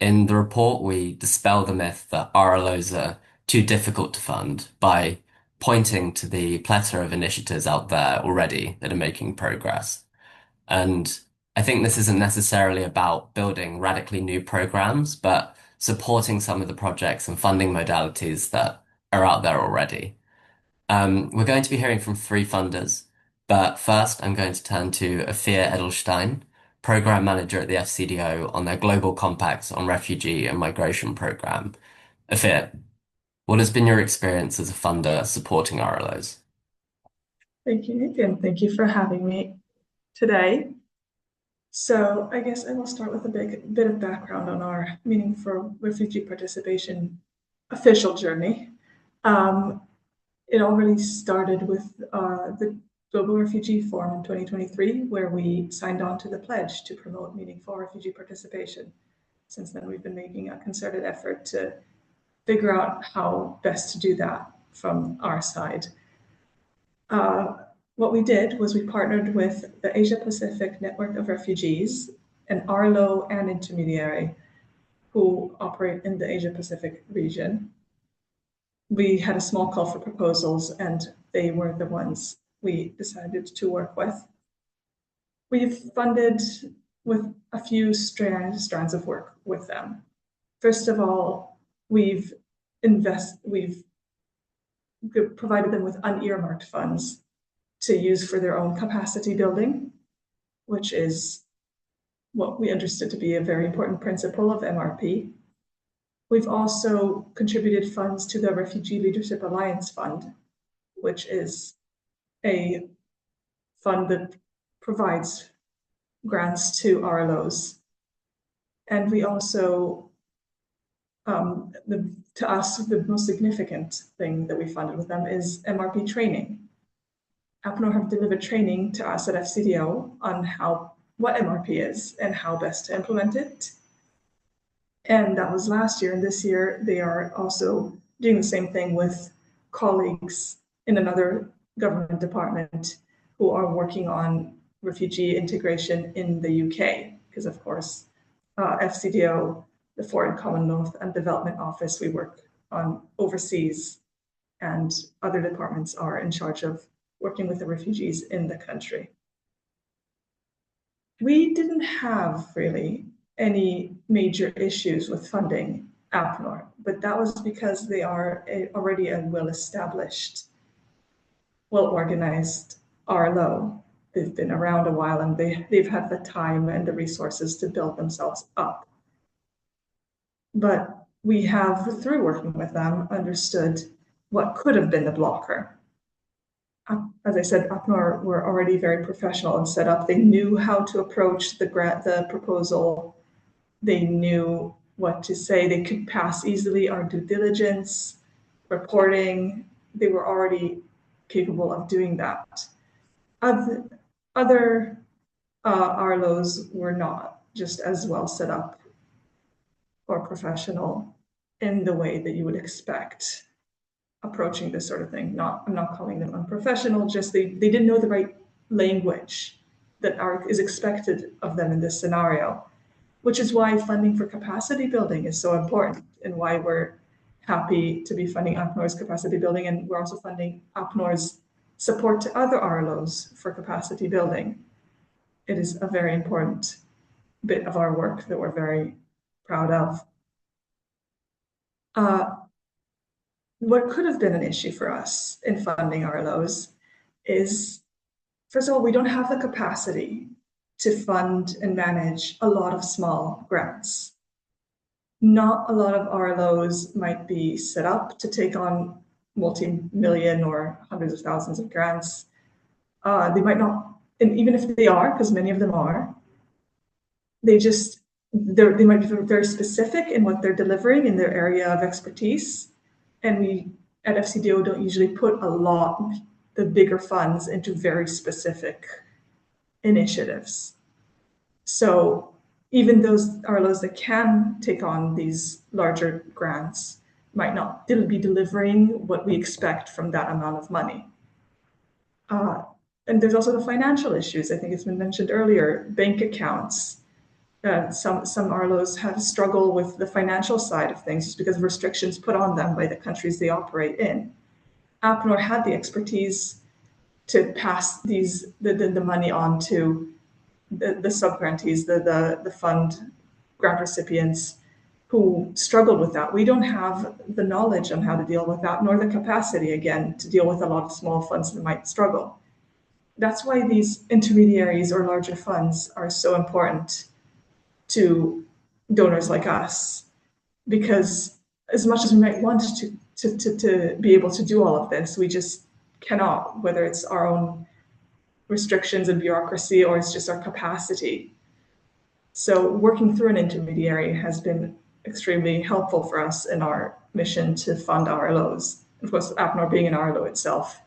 In the report, we dispel the myth that RLOs are too difficult to fund by pointing to the plethora of initiatives out there already that are making progress. And I think this isn't necessarily about building radically new programs, but supporting some of the projects and funding modalities that are out there already. We're going to be hearing from three funders, but first I'm going to turn to Afia Edelstein, Program Manager at the FCDO on their Global Compact on Refugee and Migration Program. Afia, what has been your experience as a funder supporting RLOs? Thank you, Nick, and thank you for having me today. So I guess I will start with a bit of background on our Meaning for Refugee Participation official journey. It all really started with the Global Refugee Forum in 2023, where we signed on to the pledge to promote meaningful refugee participation. Since then, we've been making a concerted effort to figure out how best to do that from our side. What we did was we partnered with the Asia Pacific Network of Refugees, an RLO and intermediary who operate in the Asia Pacific region. We had a small call for proposals, and they were the ones we decided to work with. We've funded with a few strands of work with them. First of all, we've provided them with unearmarked funds to use for their own capacity building, which is what we understood to be a very important principle of MRP. We've also contributed funds to the Refugee Leadership Alliance Fund, which is a fund that provides grants to RLOs. And we also, to us, the most significant thing that we funded with them is MRP training. APNOR have delivered training to us at FCDO on what MRP is and how best to implement it. And that was last year. And this year, they are also doing the same thing with colleagues in another government department who are working on refugee integration in the UK. Because, of course, FCDO, the Foreign Commonwealth and Development Office, we work on overseas, and other departments are in charge of working with the refugees in the country. We didn't have really any major issues with funding APNOR, but that was because they are already a well-established, well-organized RLO. They've been around a while and they've had the time and the resources to build themselves up. But we have, through working with them, understood what could have been the blocker. As I said, APNOR were already very professional and set up. They knew how to approach the proposal. They knew what to say. They could pass easily our due diligence, reporting. They were already capable of doing that. Other RLOs were not just as well set up or professional in the way that you would expect approaching this sort of thing. I'm not calling them unprofessional, just they didn't know the right language that is expected of them in this scenario, which is why funding for capacity building is so important and why we're happy to be funding APNOR's capacity building. And we're also funding APNOR's support to other RLOs for capacity building. It is a very important bit of our work that we're very proud of. What could have been an issue for us in funding RLOs is, first of all, we don't have the capacity to fund and manage a lot of small grants. Not a lot of RLOs might be set up to take on multi-million or hundreds of thousands of grants. They might not, and even if they are, because many of them are, they might be very specific in what they're delivering in their area of expertise. And we at FCDO don't usually put a lot of the bigger funds into very specific initiatives. So even those RLOs that can take on these larger grants might not be delivering what we expect from that amount of money. And there's also the financial issues. I think it's been mentioned earlier, bank accounts. Some RLOs have struggled with the financial side of things just because of restrictions put on them by the countries they operate in. APNOR had the expertise to pass the money on to the sub-grantees, the fund grant recipients who struggled with that. We don't have the knowledge on how to deal with that, nor the capacity, again, to deal with a lot of small funds that might struggle. That's why these intermediaries or larger funds are so important to donors like us, because as much as we might want to be able to do all of this, we just cannot, whether it's our own restrictions and bureaucracy or it's just our capacity. So working through an intermediary has been extremely helpful for us in our mission to fund RLOs. Of course, APNOR being an RLO itself.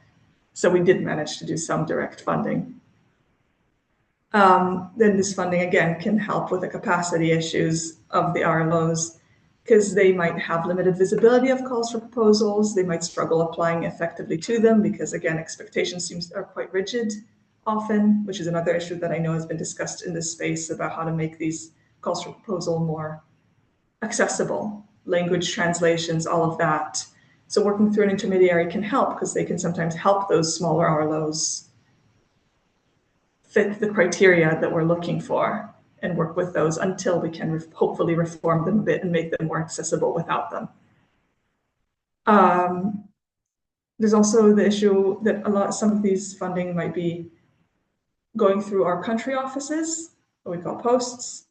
So we did manage to do some direct funding. Then this funding, again, can help with the capacity issues of the RLOs because they might have limited visibility of calls for proposals. They might struggle applying effectively to them because, again, expectations are quite rigid often, which is another issue that I know has been discussed in this space about how to make these calls for proposal more accessible, language translations, all of that. So working through an intermediary can help because they can sometimes help those smaller RLOs fit the criteria that we're looking for and work with those until we can hopefully reform them a bit and make them more accessible without them. There's also the issue that some of these funding might be going through our country offices, what we call posts,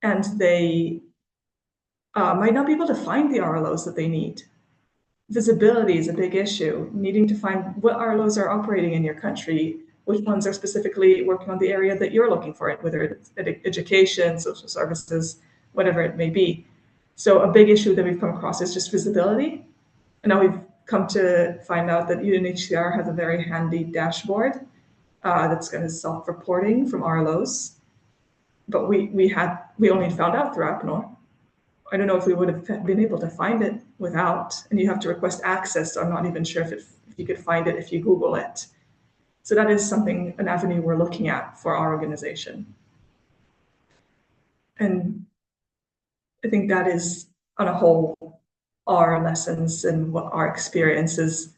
and they might not be able to find the RLOs that they need. Visibility is a big issue, needing to find what RLOs are operating in your country, which ones are specifically working on the area that you're looking for, whether it's education, social services, whatever it may be. So a big issue that we've come across is just visibility. And now we've come to find out that UNHCR has a very handy dashboard that's going to self-reporting from RLOs. But we only found out through APNOR. I don't know if we would have been able to find it without, and you have to request access. So I'm not even sure if you could find it if you Google it. So that is an avenue we're looking at for our organization. And I think that is, on a whole, our lessons and what our experiences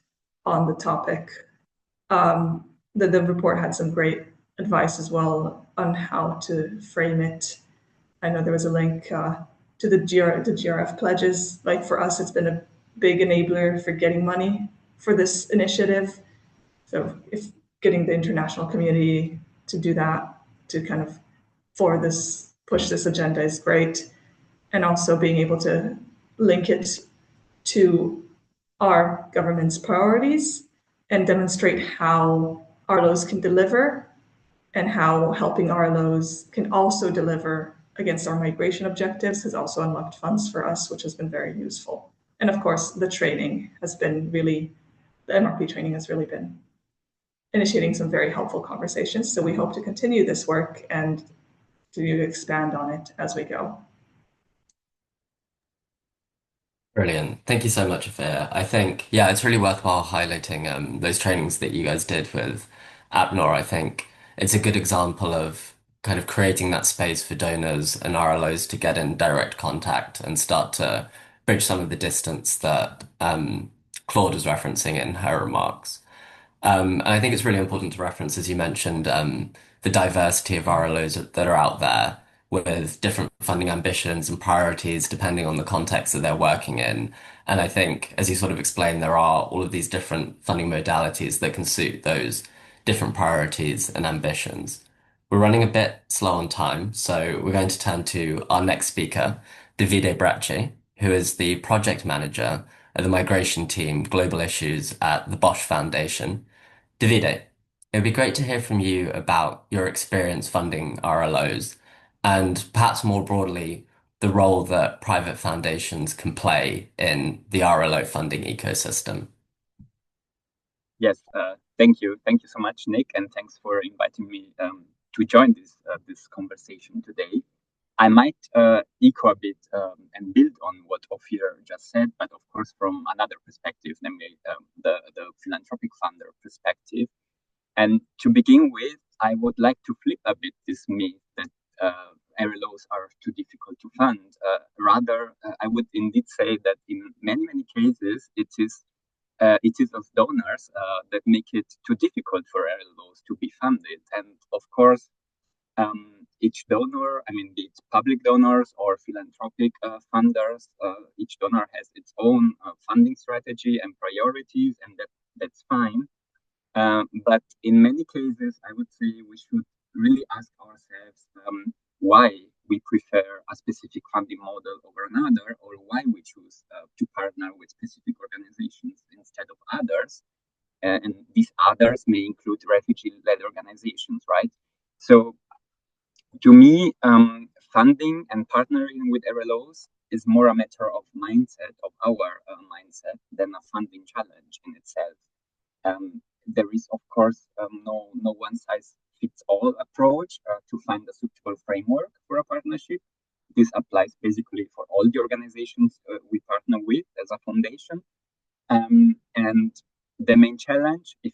on the topic. The report had some great advice as well on how to frame it I know there was a link to the GRF pledges. Like for us, it's been a big enabler for getting money for this initiative. So if getting the international community to do that, to kind of push this agenda is great. And also being able to link it to our government's priorities and demonstrate how RLOs can deliver and how helping RLOs can also deliver against our migration objectives has also unlocked funds for us, which has been very useful. And of course, the MRP training has really been initiating some very helpful conversations. So we hope to continue this work and to expand on it as we go. Brilliant. Thank you so much, Afia. I think, yeah, it's really worthwhile highlighting those trainings that you guys did with APNOR. I think it's a good example of kind of creating that space for donors and RLOs to get in direct contact and start to bridge some of the distance that Claude was referencing in her remarks. And I think it's really important to reference, as you mentioned, the diversity of RLOs that are out there with different funding ambitions and priorities depending on the context that they're working in. And I think, as you sort of explained, there are all of these different funding modalities that can suit those different priorities and ambitions. We're running a bit slow on time, so we're going to turn to our next speaker, Davide Bracci, who is the project manager at the migration team Global Issues at the Bosch Foundation. Davide, it would be great to hear from you about your experience funding RLOs and perhaps more broadly, the role that private foundations can play in the RLO funding ecosystem. Yes, thank you. Thank you so much, Nick, and thanks for inviting me to join this conversation today. I might echo a bit and build on what Ophir just said, but of course from another perspective, namely the philanthropic funder perspective. And to begin with, I would like to flip a bit this myth that RLOs are too difficult to fund. Rather, I would indeed say that in many, many cases, it is us donors that make it too difficult for RLOs to be funded. And of course, each donor, I mean, be it public donors or philanthropic funders, each donor has its own funding strategy and priorities, and that's fine. But in many cases, I would say we should really ask ourselves why we prefer a specific funding model over another, or why we choose to partner with specific organizations instead of others. And these others may include refugee-led organizations, right? So to me, funding and partnering with RLOs is more a matter of mindset, of our mindset, than a funding challenge in itself. There is, of course, no one-size-fits-all approach to find a suitable framework for a partnership. This applies basically for all the organizations we partner with as a foundation. And the main challenge, if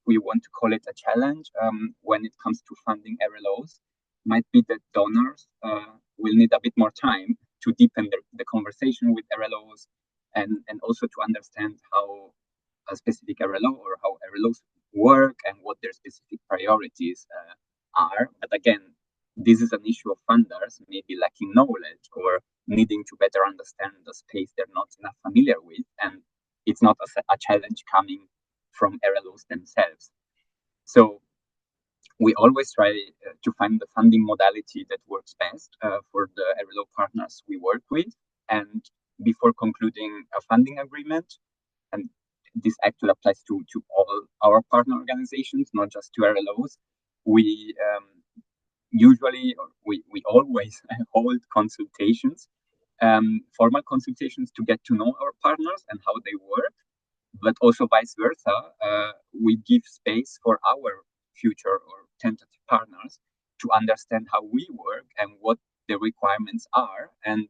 we want to call it a challenge, when it comes to funding RLOs, might be that donors will need a bit more time to deepen the conversation with RLOs and also to understand how a specific RLO or how RLOs work and what their specific priorities are. But again, this is an issue of funders maybe lacking knowledge or needing to better understand the space they're not enough familiar with. And it's not a challenge coming from RLOs themselves. So we always try to find the funding modality that works best for the RLO partners we work with. And before concluding a funding agreement, and this actually applies to all our partner organizations, not just to RLOs, we always hold consultations, formal consultations to get to know our partners and how they work, but also vice versa. We give space for our future or tentative partners to understand how we work and what the requirements are. And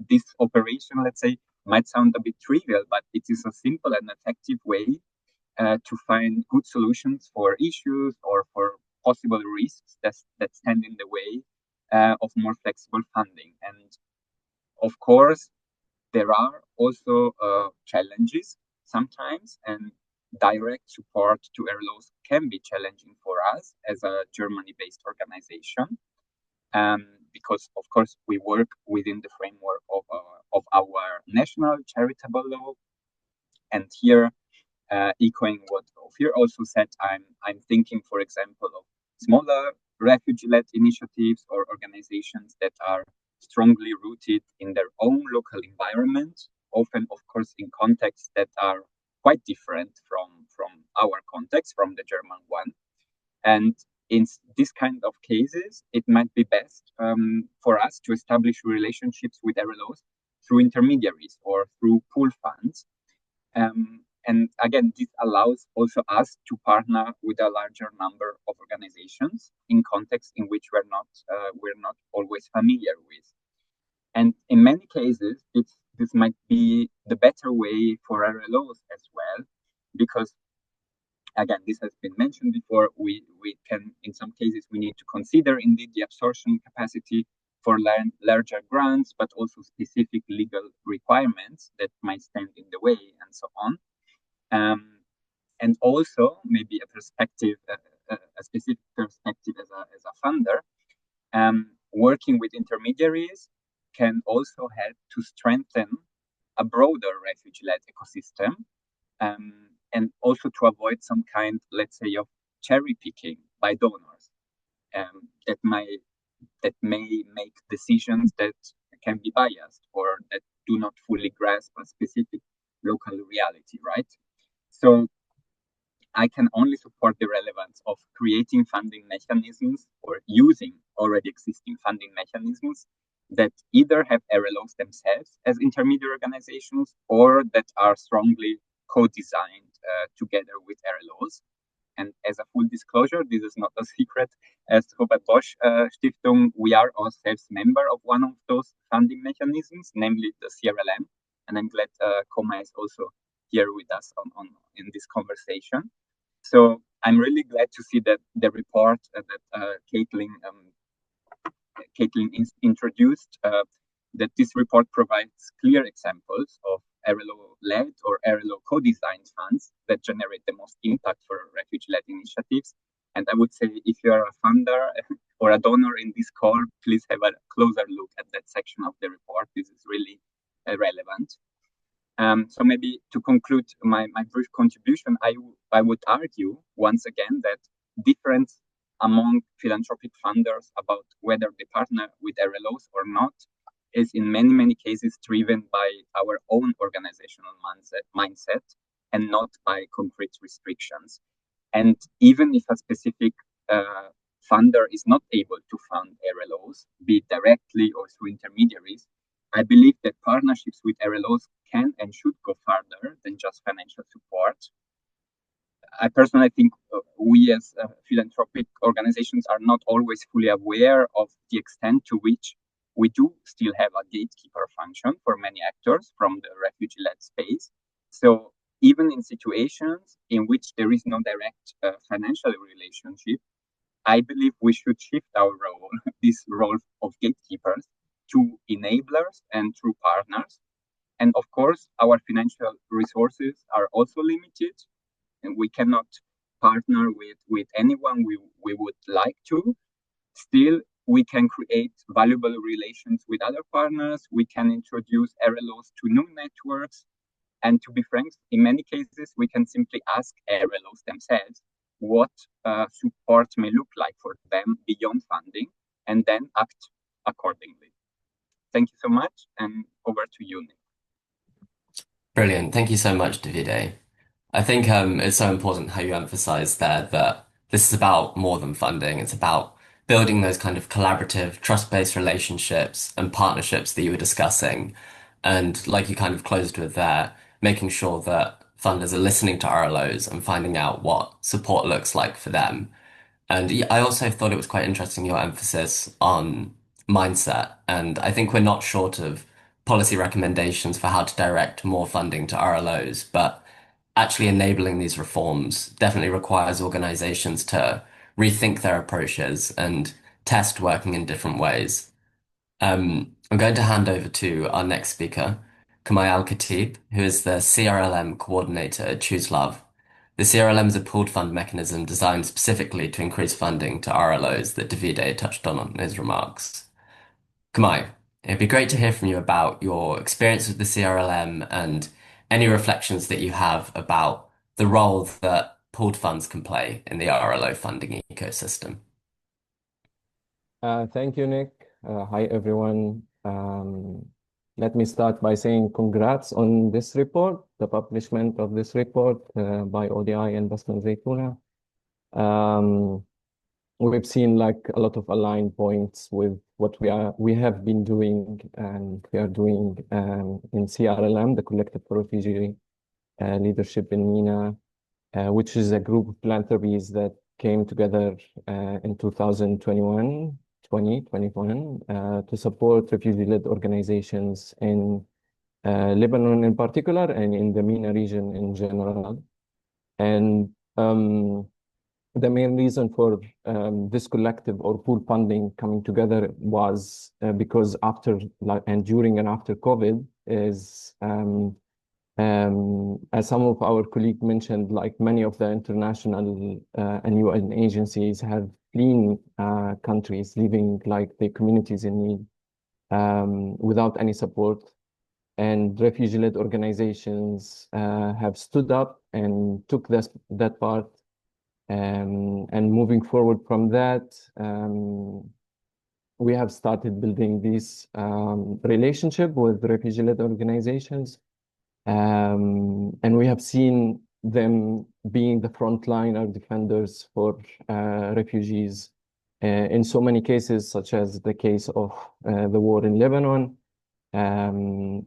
this operation, let's say, might sound a bit trivial, but it is a simple and effective way to find good solutions for issues or for possible risks that stand in the way of more flexible funding. And of course, there are also challenges sometimes, and direct support to RLOs can be challenging for us as a Germany-based organization. because of course we work within the framework of our national charitable law. And here, echoing what Ophir also said, I'm thinking, for example, of smaller refugee-led initiatives or organizations that are strongly rooted in their own local environment, often, of course, in contexts that are quite different from our context, from the German one. And in this kind of cases, it might be best for us to establish relationships with RLOs through intermediaries or through pool funds. And again, this allows also us to partner with a larger number of organizations in contexts in which we're not always familiar with. And in many cases, this might be the better way for RLOs as well, because again, this has been mentioned before, we can, in some cases, we need to consider indeed the absorption capacity for larger grants, but also specific legal requirements that might stand in the way and so on. And also maybe a perspective, a specific perspective as a funder, working with intermediaries can also help to strengthen a broader refugee-led ecosystem, and also to avoid some kind, let's say, of cherry picking by donors that may make decisions that can be biased or that do not fully grasp a specific local reality, right? So I can only support the relevance of creating funding mechanisms or using already existing funding mechanisms that either have RLOs themselves as intermediate organizations or that are strongly co-designed together with RLOs. And as a full disclosure, this is not a secret. As Robert Bosch Stiftung, we are ourselves member of one of those funding mechanisms, namely the CRLM. And I'm glad Koma is also here with us in this conversation. So I'm really glad to see that the report that Caitlin introduced, that this report provides clear examples of RLO-led or RLO co-designed funds that generate the most impact for refugee-led initiatives. And I would say if you're a funder or a donor in this call, please have a closer look at that section of the report. This is really relevant. So maybe to conclude my brief contribution, I would argue once again that difference among philanthropic funders about whether they partner with RLOs or not is in many cases driven by our own organizational mindset and not by concrete restrictions. And even if a specific funder is not able to fund RLOs, be it directly or through intermediaries, I believe that partnerships with RLOs can and should go further than just financial support. I personally think we as philanthropic organizations are not always fully aware of the extent to which we do still have a gatekeeper function for many actors from the refugee-led space. So even in situations in which there is no direct financial relationship, I believe we should shift our role, this role of gatekeepers, to enablers and true partners. And of course, our financial resources are also limited, and we cannot partner with anyone we would like to. Still, we can create valuable relations with other partners. We can introduce RLOs to new networks. And to be frank, in many cases, we can simply ask RLOs themselves what support may look like for them beyond funding, and then act accordingly. Thank you so much, and over to you, Nick. Brilliant. Thank you so much, Davide. I think it's so important how you emphasize there that this is about more than funding. It's about building those kind of collaborative, trust-based relationships and partnerships that you were discussing. And like you kind of closed with there, making sure that funders are listening to RLOs and finding out what support looks like for them. And I also thought it was quite interesting your emphasis on mindset. And I think we're not short of policy recommendations for how to direct more funding to RLOs, but actually enabling these reforms definitely requires organizations to rethink their approaches and test working in different ways. I'm going to hand over to our next speaker, Kamai Al-Khatib, who is the CRLM coordinator at Choose Love. The CRLM is a pooled fund mechanism designed specifically to increase funding to RLOs that Davide touched on his remarks. Kamai, it'd be great to hear from you about your experience with the CRLM and any reflections that you have about the role that pooled funds can play in the RLO funding ecosystem. Thank you, Nick. Hi, everyone. Let me start by saying congrats on this report, the publishment of this report by ODI and Basman Zaytuna. We've seen like a lot of aligned points with what we have been doing and we are doing in CRLM, the Collective for Refugee Leadership in MENA, which is a group of philanthropies that came together in 2021 to support refugee-led organizations in Lebanon in particular and in the MENA region in general. And the main reason for this collective or pool funding coming together was because after and during and after COVID is as some of our colleagues mentioned, like many of the international and UN agencies have fleeing countries, leaving like the communities in need without any support. And refugee-led organizations have stood up and took that part. And moving forward from that, we have started building this relationship with refugee-led organizations. And we have seen them being the frontliner defenders for refugees in so many cases, such as the case of the war in Lebanon,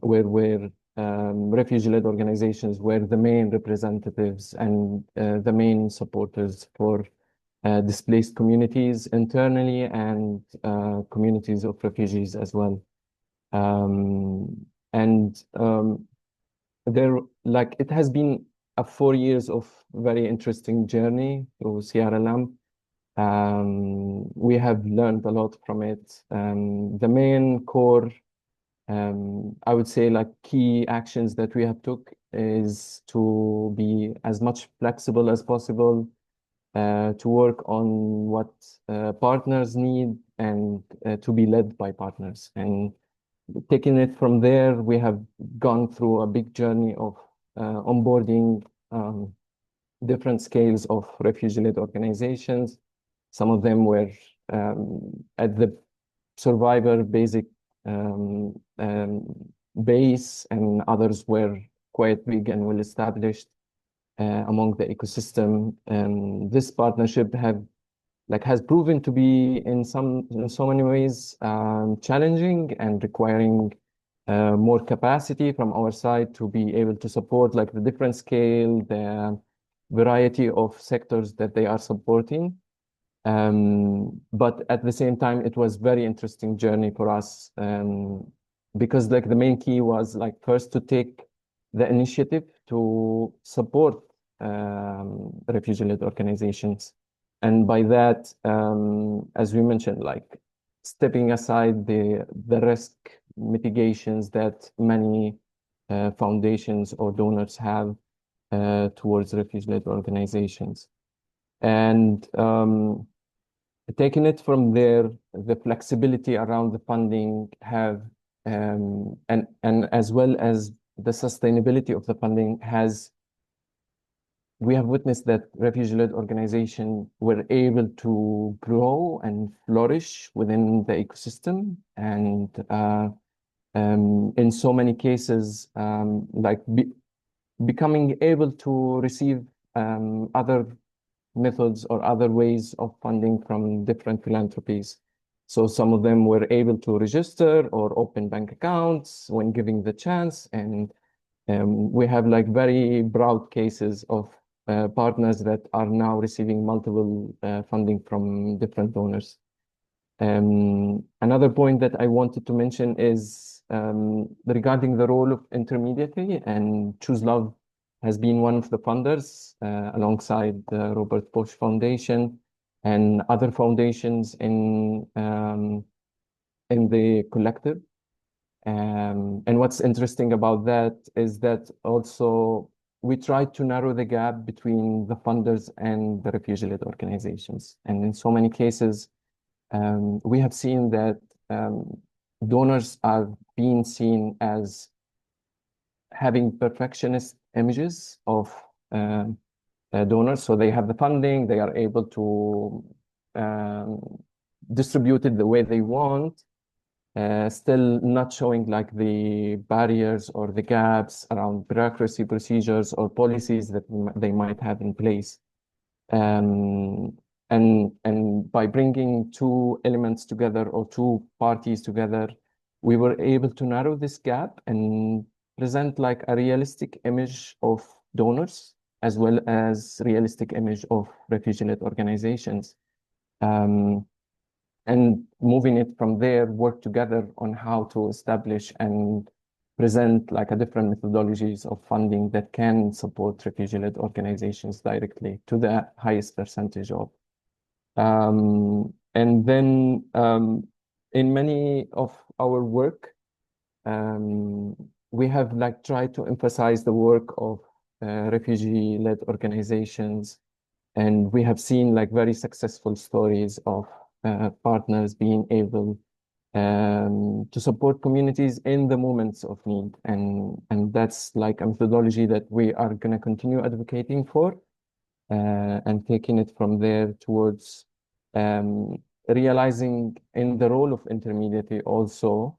where refugee-led organizations were the main representatives and the main supporters for displaced communities internally and communities of refugees as well. And there, like, it has been a 4 years of very interesting journey through CRLM. We have learned a lot from it. The main core, I would say, like key actions that we have took is to be as much flexible as possible, to work on what partners need and to be led by partners. And taking it from there, we have gone through a big journey of onboarding different scales of refugee-led organizations. Some of them were at the survivor basic base, and others were quite big and well established among the ecosystem. And this partnership has proven to be in so many ways challenging and requiring more capacity from our side to be able to support like the different scale, the variety of sectors that they are supporting. But at the same time, it was very interesting journey for us because like the main key was like first to take the initiative to support refugee-led organizations. And by that, as we mentioned, like stepping aside the risk mitigations that many foundations or donors have towards refugee-led organizations. And taking it from there, the flexibility around the funding and as well as the sustainability of the funding we have witnessed that refugee-led organizations were able to grow and flourish within the ecosystem, and in so many cases, becoming able to receive other methods or other ways of funding from different philanthropies. So some of them were able to register or open bank accounts when giving the chance, and we have like very broad cases of partners that are now receiving multiple funding from different donors. Another point that I wanted to mention is regarding the role of intermediary, and Choose Love has been one of the funders alongside the Robert Bosch Foundation and other foundations in the collective. And what's interesting about that is that also we tried to narrow the gap between the funders and the refugee-led organizations. And in so many cases, we have seen that donors are being seen as having perfectionist images of donors. So they have the funding, they are able to um, distribute it the way they want, still not showing like the barriers or the gaps around bureaucracy procedures or policies that they might have in place. Um, and by bringing two elements together or two parties together, we were able to narrow this gap and present like a realistic image of donors as well as realistic image of refugee-led organizations. Um, and moving it from there, work together on how to establish and present like a different methodologies of funding that can support refugee-led organizations directly to the highest percentage of. And then in many of our work, we have like tried to emphasize the work of refugee-led organizations, and we have seen like very successful stories of partners being able to support communities in the moments of need. And that's like a methodology that we are going to continue advocating for and taking it from there towards realizing in the role of intermediary also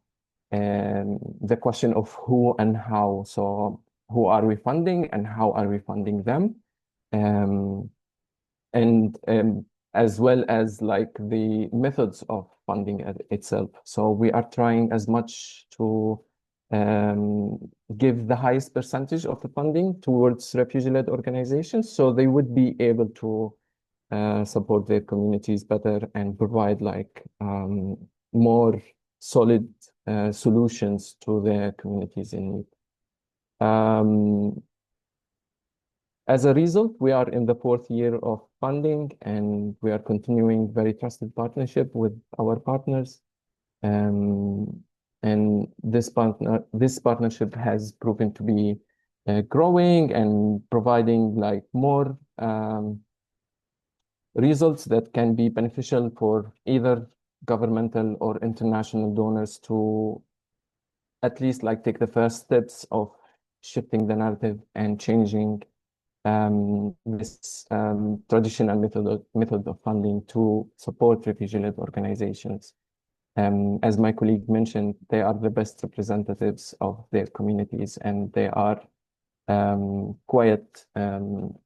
the question of who and how. So who are we funding and how are we funding them? Um, and as well as like the methods of funding itself. So we are trying as much to um, give the highest percentage of the funding towards refugee-led organizations, so they would be able to support their communities better and provide like more solid solutions to the communities in need. As a result, we are in the fourth year of funding, and we are continuing very trusted partnership with our partners. And this partnership has proven to be growing and providing like more results that can be beneficial for either governmental or international donors to at least like take the first steps of shifting the narrative and changing this traditional method of funding to support refugee-led organizations. As my colleague mentioned, they are the best representatives of their communities, and they are quite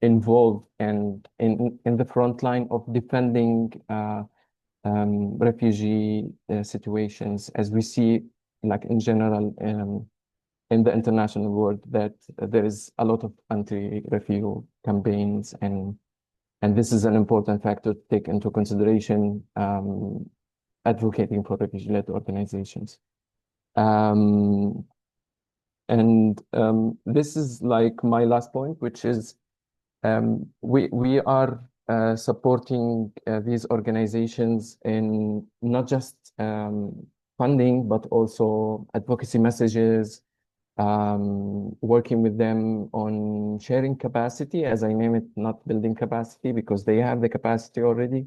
involved and in the front line of defending refugee situations, as we see, like in general, in the international world, that there is a lot of anti-refugee campaigns, and this is an important factor to take into consideration advocating for refugee-led organizations. And this is like my last point, which is we are supporting these organizations in not just funding, but also advocacy messages, working with them on sharing capacity, as I name it, not building capacity, because they have the capacity already.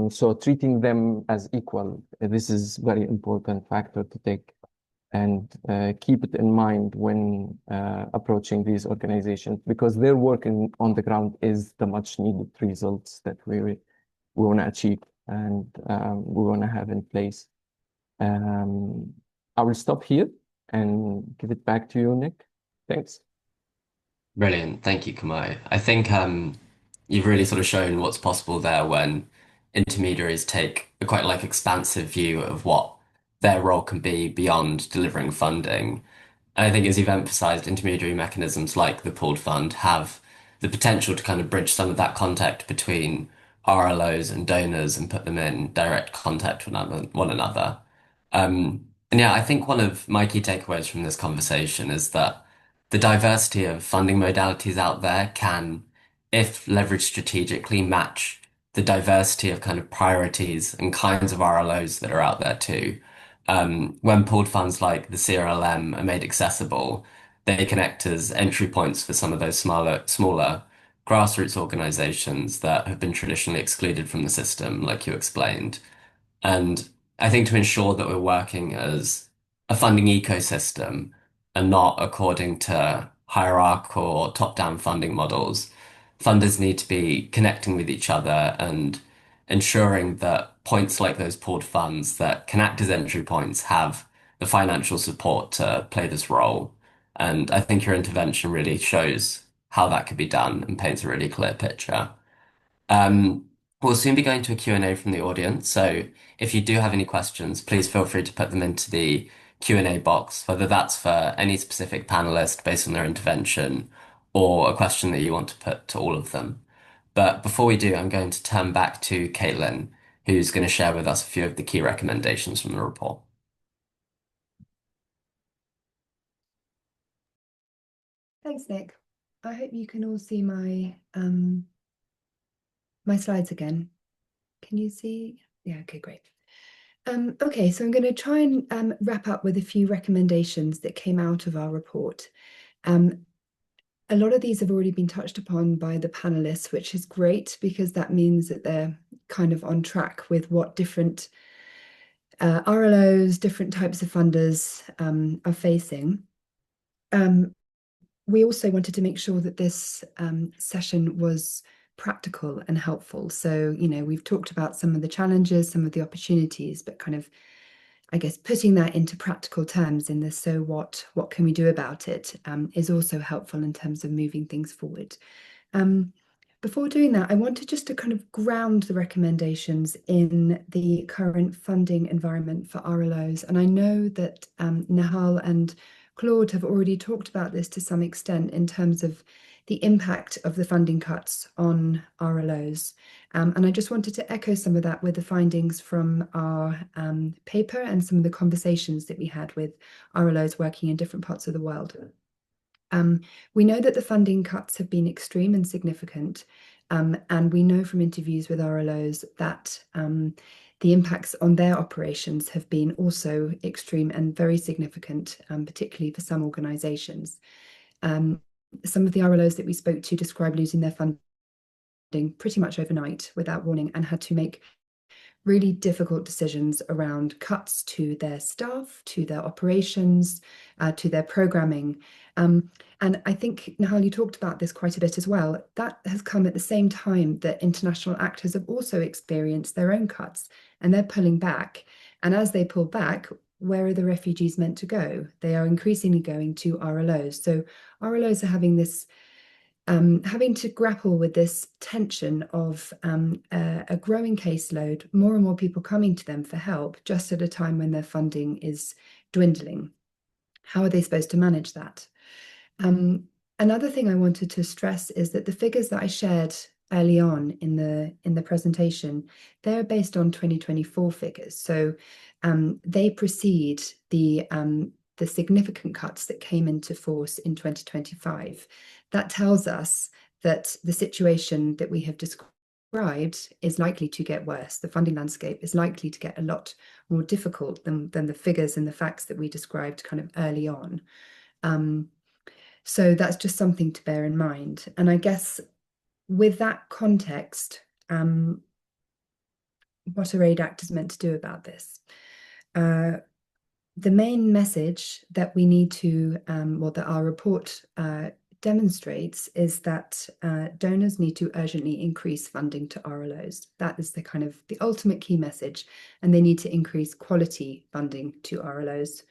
So treating them as equal, this is very important factor to take and keep it in mind when approaching these organizations, because their work on the ground is the much needed results that we want to achieve and we want to have in place. I will stop here and give it back to you, Nick. Thanks. Brilliant. Thank you, Kamai. I think you've really sort of shown what's possible there when intermediaries take a quite like expansive view of what their role can be beyond delivering funding. And I think as you've emphasized, intermediary mechanisms like the pooled fund have the potential to kind of bridge some of that contact between RLOs and donors and put them in direct contact with one another. And yeah, I think one of my key takeaways from this conversation is that the diversity of funding modalities out there can, if leveraged strategically, match the diversity of kind of priorities and kinds of RLOs that are out there too. When pooled funds like the CRLM are made accessible, they can act as entry points for some of those smaller grassroots organizations that have been traditionally excluded from the system, like you explained. And I think to ensure that we're working as a funding ecosystem and not according to hierarchical or top-down funding models, funders need to be connecting with each other and ensuring that points like those pooled funds that can act as entry points have the financial support to play this role. And I think your intervention really shows how that could be done and paints a really clear picture. Um, we'll soon be going to a Q&A from the audience, so if you do have any questions, please feel free to put them into the Q&A box, whether that's for any specific panelist based on their intervention or a question that you want to put to all of them. But before we do, I'm going to turn back to Caitlin, who's going to share with us a few of the key recommendations from the report. Thanks, Nick. I hope you can all see my my slides again. Can you see? Yeah, okay, great. Okay, so I'm going to try and wrap up with a few recommendations that came out of our report. A lot of these have already been touched upon by the panelists, which is great because that means that they're kind of on track with what different RLOs, different types of funders are facing. We also wanted to make sure that this session was practical and helpful. So, we've talked about some of the challenges, some of the opportunities, but kind of, I guess, putting that into practical terms in the so what can we do about it, is also helpful in terms of moving things forward. Before doing that, I wanted just to kind of ground the recommendations in the current funding environment for RLOs. And I know that Nahal and Claude have already talked about this to some extent in terms of the impact of the funding cuts on RLOs. And I just wanted to echo some of that with the findings from our paper and some of the conversations that we had with RLOs working in different parts of the world. We know that the funding cuts have been extreme and significant, and we know from interviews with RLOs that the impacts on their operations have been also extreme and very significant, particularly for some organizations. Some of the RLOs that we spoke to described losing their funding pretty much overnight without warning and had to make really difficult decisions around cuts to their staff, to their operations, to their programming. And I think, Nahal, you talked about this quite a bit as well. That has come at the same time that international actors have also experienced their own cuts and they're pulling back. And as they pull back, where are the refugees meant to go? They are increasingly going to RLOs. So RLOs are having this having to grapple with this tension of a growing caseload, more and more people coming to them for help just at a time when their funding is dwindling. How are they supposed to manage that? Another thing I wanted to stress is that the figures that I shared early on in the presentation, they're based on 2024 figures. So they precede the significant cuts that came into force in 2025. That tells us that the situation that we have described is likely to get worse. The funding landscape is likely to get a lot more difficult than the figures and the facts that we described kind of early on. So that's just something to bear in mind. And I guess with that context, what are aid actors meant to do about this? The main message that we need to, that our report demonstrates is that donors need to urgently increase funding to RLOs. That is the kind of the ultimate key message, and they need to increase quality funding to RLOs.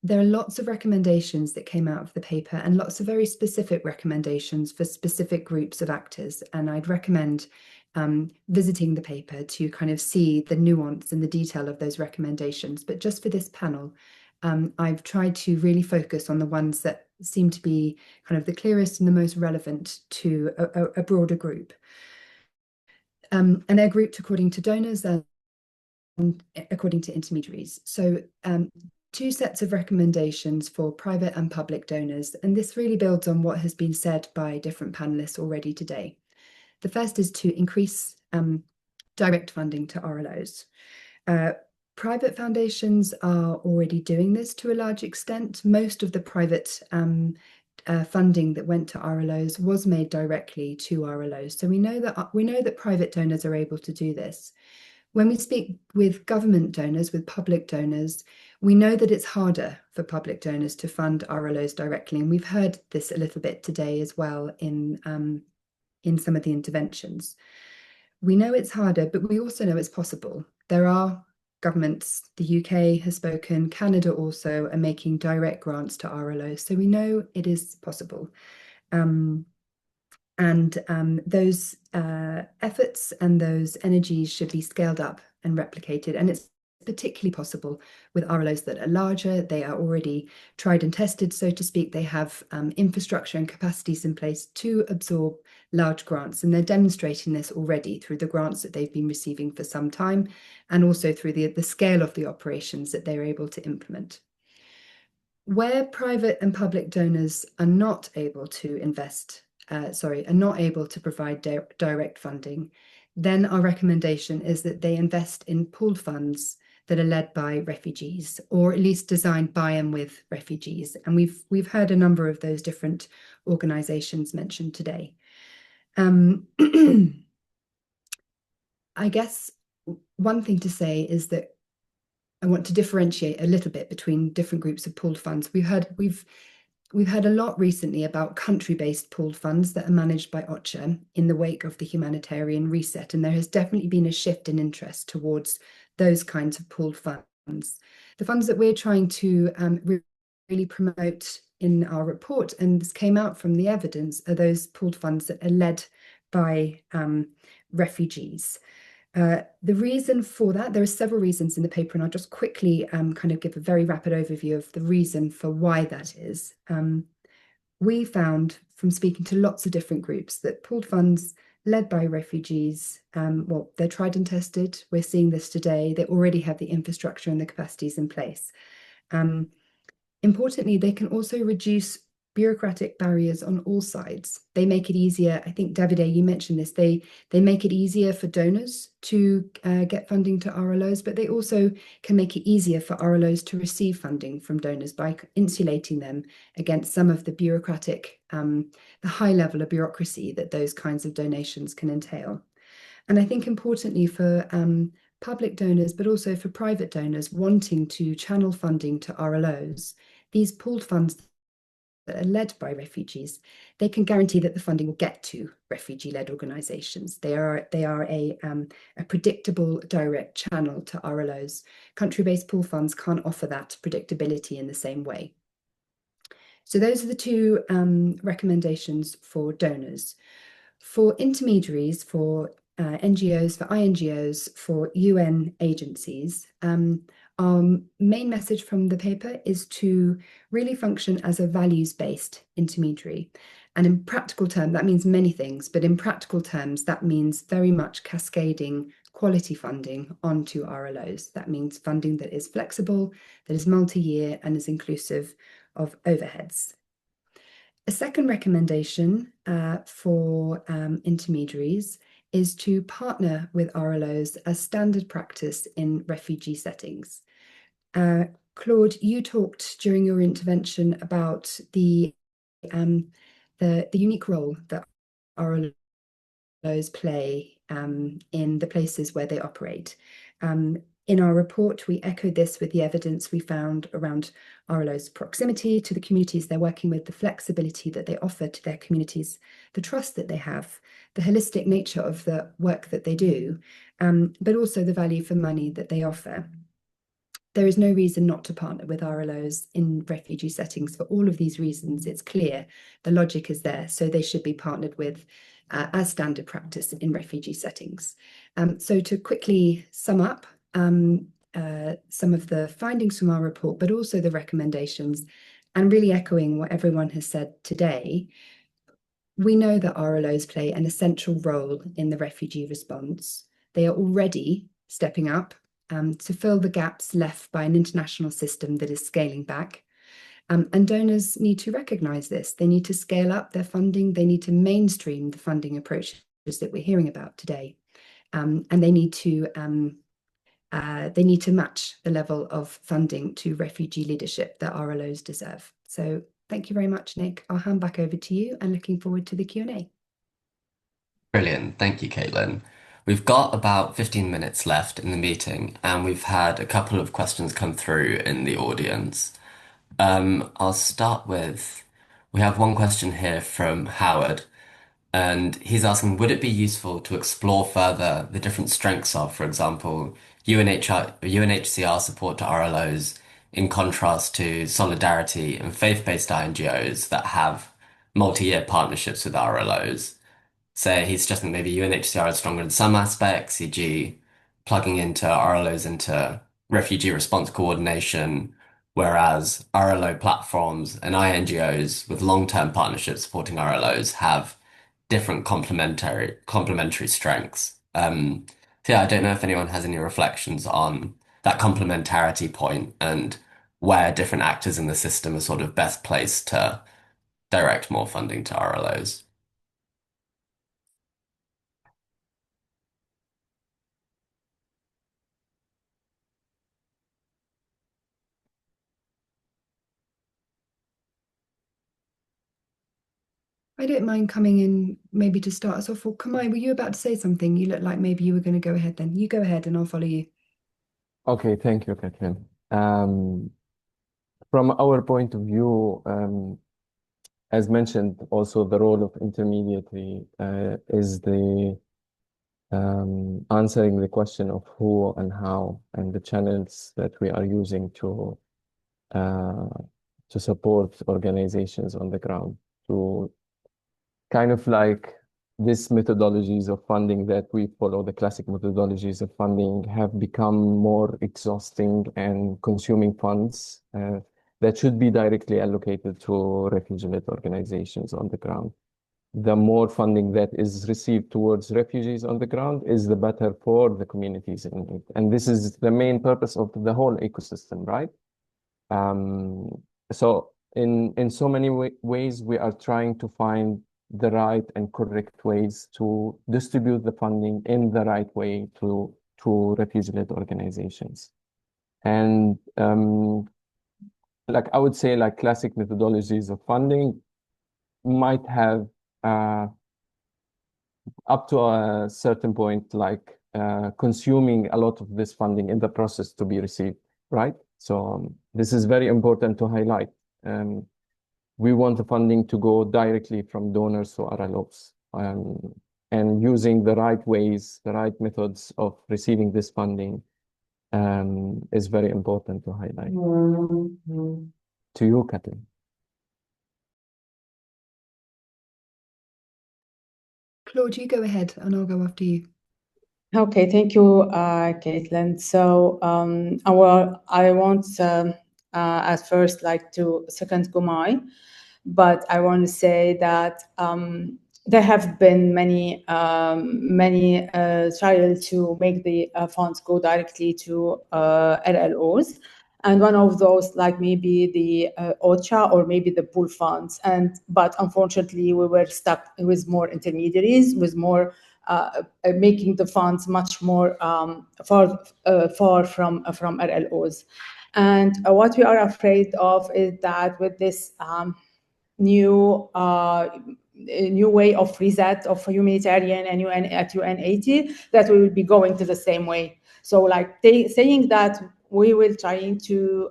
There are lots of recommendations that came out of the paper and lots of very specific recommendations for specific groups of actors, and I'd recommend visiting the paper to kind of see the nuance and the detail of those recommendations. But just for this panel, I've tried to really focus on the ones that seem to be kind of the clearest and the most relevant to a broader group. And they're grouped according to donors and according to intermediaries. So two sets of recommendations for private and public donors, and this really builds on what has been said by different panelists already today. The first is to increase direct funding to RLOs. Private foundations are already doing this to a large extent. Most of the private funding that went to RLOs was made directly to RLOs. So we know that private donors are able to do this. When we speak with government donors, with public donors, we know that it's harder for public donors to fund RLOs directly. And we've heard this a little bit today as well in some of the interventions. We know it's harder, but we also know it's possible. There are governments, the UK has spoken, Canada also are making direct grants to RLOs. So we know it is possible. Those efforts and those energies should be scaled up and replicated. And it's particularly possible with RLOs that are larger. They are already tried and tested, so to speak. They have infrastructure and capacities in place to absorb large grants. And they're demonstrating this already through the grants that they've been receiving for some time, and also through the scale of the operations that they're able to implement. Where private and public donors are not able to are not able to provide direct funding, then our recommendation is that they invest in pooled funds that are led by refugees, or at least designed by and with refugees. And we've heard a number of those different organizations mentioned today. I guess one thing to say is that I want to differentiate a little bit between different groups of pooled funds. We've heard a lot recently about country-based pooled funds that are managed by OCHA in the wake of the humanitarian reset, and there has definitely been a shift in interest towards those kinds of pooled funds. The funds that we're trying to really promote in our report, and this came out from the evidence, are those pooled funds that are led by refugees. The reason for that, there are several reasons in the paper, and I'll just quickly kind of give a very rapid overview of the reason for why that is. We found from speaking to lots of different groups that pooled funds led by refugees, well, they're tried and tested. We're seeing this today. They already have the infrastructure and the capacities in place. Importantly, they can also reduce bureaucratic barriers on all sides. They make it easier. I think, Davide, you mentioned this. They make it easier for donors to get funding to RLOs, but they also can make it easier for RLOs to receive funding from donors by insulating them against some of the bureaucratic, the high level of bureaucracy that those kinds of donations can entail. And I think importantly for public donors, but also for private donors wanting to channel funding to RLOs, these pooled funds that are led by refugees, they can guarantee that the funding will get to refugee-led organisations. They are a predictable direct channel to RLOs. Country-based pool funds can't offer that predictability in the same way. So those are the two recommendations for donors. For intermediaries, for NGOs, for INGOs, for UN agencies, our main message from the paper is to really function as a values-based intermediary. And in practical terms, that means many things, but in practical terms, that means very much cascading quality funding onto RLOs. That means funding that is flexible, that is multi-year, and is inclusive of overheads. A second recommendation for intermediaries is to partner with RLOs as standard practice in refugee settings. Claude, you talked during your intervention about the unique role that RLOs play in the places where they operate. In our report, we echoed this with the evidence we found around RLO's proximity to the communities they're working with, the flexibility that they offer to their communities, the trust that they have, the holistic nature of the work that they do, but also the value for money that they offer. There is no reason not to partner with RLOs in refugee settings. For all of these reasons, it's clear the logic is there, so they should be partnered with as standard practice in refugee settings. So to quickly sum up, some of the findings from our report, but also the recommendations, and really echoing what everyone has said today, we know that RLOs play an essential role in the refugee response. They are already stepping up to fill the gaps left by an international system that is scaling back. And donors need to recognise this. They need to scale up their funding. They need to mainstream the funding approaches that we're hearing about today. And they need to match the level of funding to refugee leadership that RLOs deserve. So thank you very much, Nick. I'll hand back over to you and looking forward to the Q&A. Brilliant. Thank you, Caitlin. We've got about 15 minutes left in the meeting, and we've had a couple of questions come through in the audience. I'll start with, we have one question here from Howard, and he's asking, would it be useful to explore further the different strengths of, for example, UNHCR support to RLOs in contrast to solidarity and faith-based NGOs that have multi-year partnerships with RLOs? Say he's suggesting maybe UNHCR is stronger in some aspects, e.g., plugging into RLOs into refugee response coordination, whereas RLO platforms and INGOs with long-term partnerships supporting RLOs have different complementary strengths. So yeah, I don't know if anyone has any reflections on that complementarity point and where different actors in the system are sort of best placed to direct more funding to RLOs. I don't mind coming in maybe to start us off. Or Kamai, were you about to say something? You look like maybe you were going to go ahead then. You go ahead and I'll follow you. Okay, thank you, Catherine. From our point of view, as mentioned, also the role of intermediary is the answering the question of who and how and the channels that we are using uh, to support organizations on the ground to kind of like these methodologies of funding that we follow, the classic methodologies of funding, have become more exhausting and consuming funds that should be directly allocated to refugee-led organizations on the ground. The more funding that is received towards refugees on the ground is the better for the communities in need. And this is the main purpose of the whole ecosystem, right? So in so many ways, we are trying to find the right and correct ways to distribute the funding in the right way to refugee-led organizations. And like I would say, like classic methodologies of funding might have up to a certain point, like consuming a lot of this funding in the process to be received, right? So this is very important to highlight. We want the funding to go directly from donors to RLOs. And using the right ways, the right methods of receiving this funding is very important to highlight. To you, Kathleen. Claude, you go ahead and I'll go after you. Okay, thank you, Caitlin. So I want at first like to second Gumai, but I want to say that there have been many trials to make the funds go directly to LLOs. And one of those, like maybe the OCHA or maybe the pool funds. But unfortunately, we were stuck with more intermediaries, with more making the funds much more far from RLOs. And what we are afraid of is that with this new way of reset of humanitarian and UN at UN80, that we will be going to the same way. So like saying that we will trying to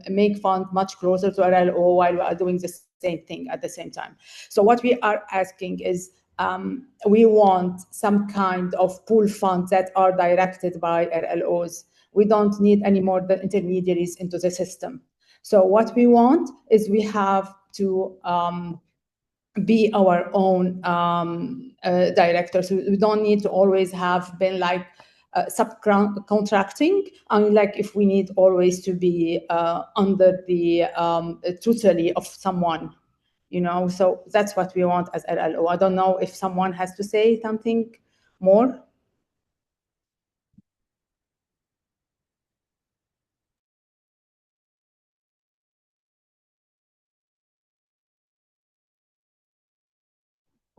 make fund much closer to RLO while we are doing the same thing at the same time. So what we are asking is we want some kind of pool funds that are directed by RLOs. We don't need any more the intermediaries into the system. So what we want is we have to be our own directors. We don't need to always have been like subcontracting, unlike if we need always to be under the tutelage of someone, you know. So that's what we want as LLO. I don't know if someone has to say something more.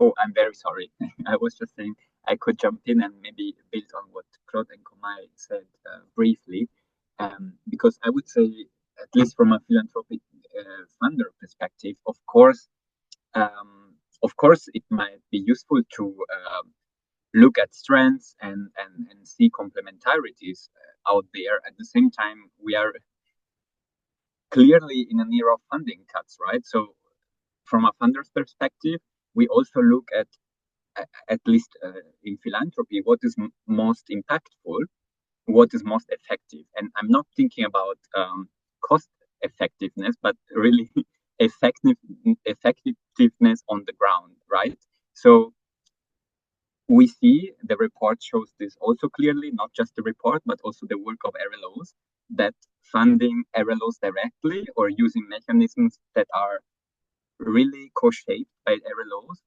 Oh, I'm very sorry. I was just saying I could jump in and maybe build on what Claude and Komai said briefly, because I would say, at least from a philanthropic funder perspective, of course, of course, it might be useful to look at strengths and see complementarities out there. At the same time, we are clearly in an era of funding cuts, right? So from a funder's perspective, we also look at least in philanthropy, what is most impactful, what is most effective. And I'm not thinking about cost effectiveness, but really effectiveness on the ground, right? So we see the report shows this also clearly, not just the report, but also the work of RLOs, that funding RLOs directly or using mechanisms that are really co-shaped by RLOs,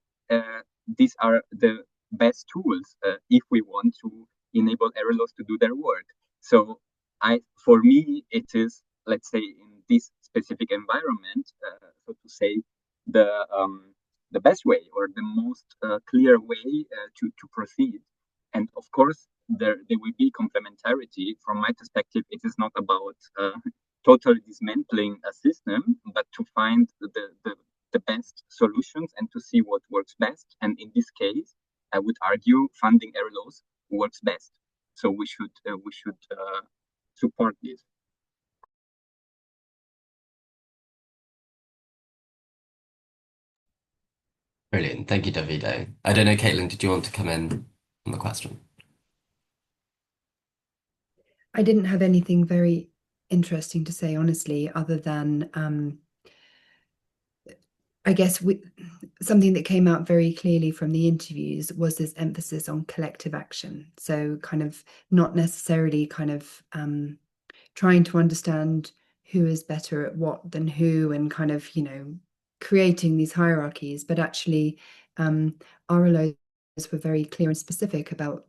these are the best tools if we want to enable RLOs to do their work. So for me, it is, let's say, in this specific environment, so to say, the best way or the most clear way to proceed. And of course, there will be complementarity. From my perspective, it is not about totally dismantling a system, but to find the best solutions and to see what works best. And in this case, I would argue funding RLOs works best. So we should support this. Brilliant. Thank you, Davide. I don't know, Caitlin, did you want to come in on the question? I didn't have anything very interesting to say, honestly, other than I guess something that came out very clearly from the interviews was this emphasis on collective action. So kind of not necessarily kind of trying to understand who is better at what than who, and kind of, creating these hierarchies, but actually RLOs were very clear and specific about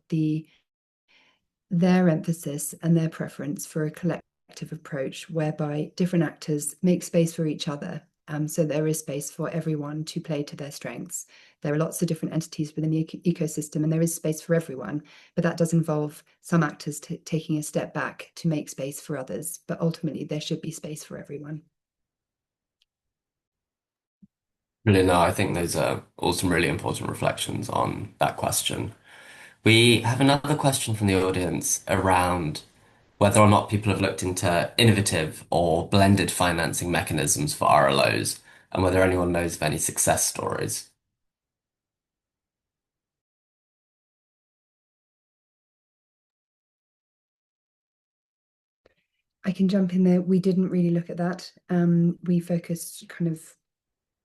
their emphasis and their preference for a collective approach whereby different actors make space for each other. So there is space for everyone to play to their strengths. There are lots of different entities within the ecosystem, and there is space for everyone, but that does involve some actors taking a step back to make space for others. But ultimately, there should be space for everyone. Really, no, I think those are all some really important reflections on that question. We have another question from the audience around whether or not people have looked into innovative or blended financing mechanisms for RLOs and whether anyone knows of any success stories. I can jump in there. We didn't really look at that. We focused kind of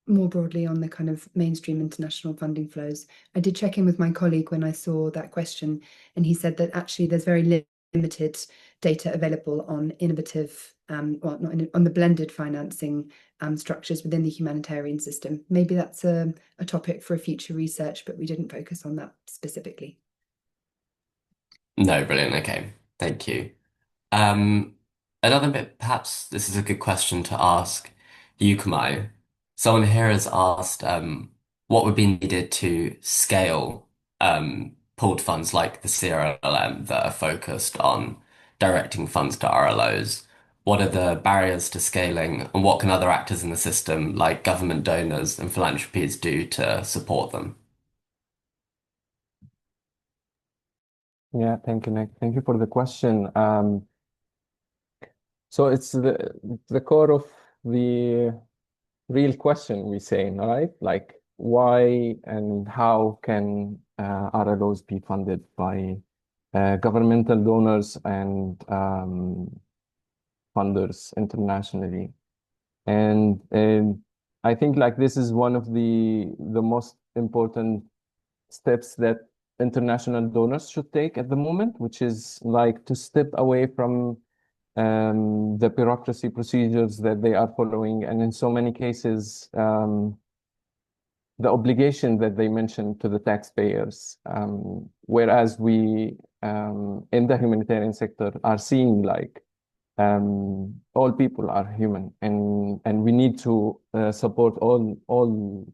more broadly on the kind of mainstream international funding flows. I did check in with my colleague when I saw that question, and he said that actually there's very limited data available on innovative, well, not on the blended financing structures within the humanitarian system. Maybe that's a topic for a future research, but we didn't focus on that specifically. No, brilliant. Okay, thank you. Um, Another bit, perhaps this is a good question to ask you, Kamai. Someone here has asked what would be needed to scale pooled funds like the CRLM that are focused on directing funds to RLOs. What are the barriers to scaling, and what can other actors in the system, like government donors and philanthropies, do to support them? Yeah, thank you, Nick. Thank you for the question. So it's the core of the real question we say, right? Like why and how can RLOs be funded by governmental donors and funders internationally? And I think like this is one of the most important steps that international donors should take at the moment, which is like to step away from the bureaucracy procedures that they are following, and in so many cases, the obligation that they mention to the taxpayers. Whereas we, in the humanitarian sector, are seeing like all people are human, and we need to support all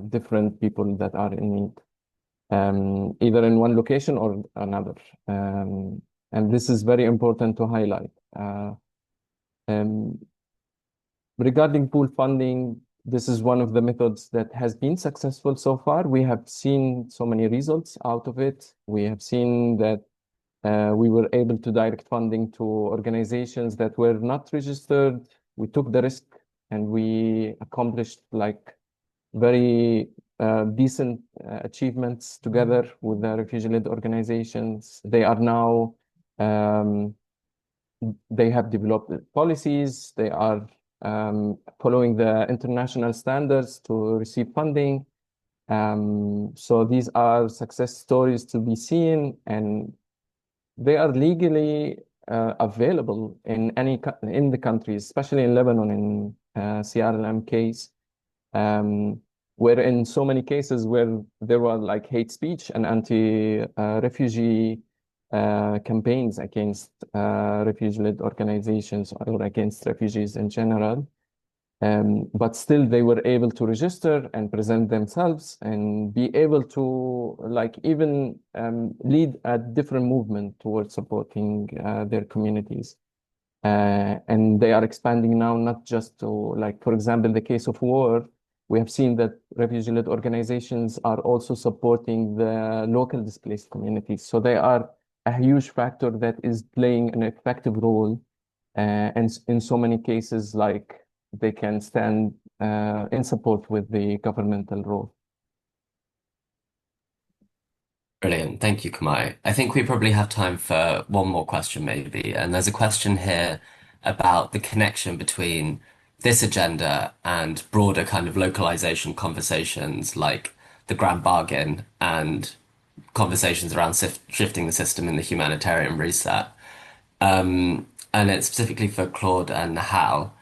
different people that are in need, either in one location or another. And this is very important to highlight. Um, Regarding pool funding, this is one of the methods that has been successful so far. We have seen so many results out of it. We have seen that we were able to direct funding to organizations that were not registered. We took the risk and we accomplished like very decent achievements together with the refugee-led organizations. They are now, they have developed policies. They are following the international standards to receive funding. So these are success stories to be seen, and they are legally available in in the countries, especially in Lebanon, in CRLM case, where in so many cases where there were like hate speech and anti-refugee campaigns against refugee-led organizations or against refugees in general. But still they were able to register and present themselves and be able to like even lead a different movement towards supporting their communities. And they are expanding now, not just to like, for example, in the case of war, we have seen that refugee-led organizations are also supporting the local displaced communities. So they are a huge factor that is playing an effective role. And in so many cases, like they can stand in support with the governmental role. Brilliant. Thank you, Kamai. I think we probably have time for one more question, maybe. And there's a question here about the connection between this agenda and broader kind of localization conversations like the grand bargain and conversations around shifting the system in the humanitarian reset. And it's specifically for Claude and Hal.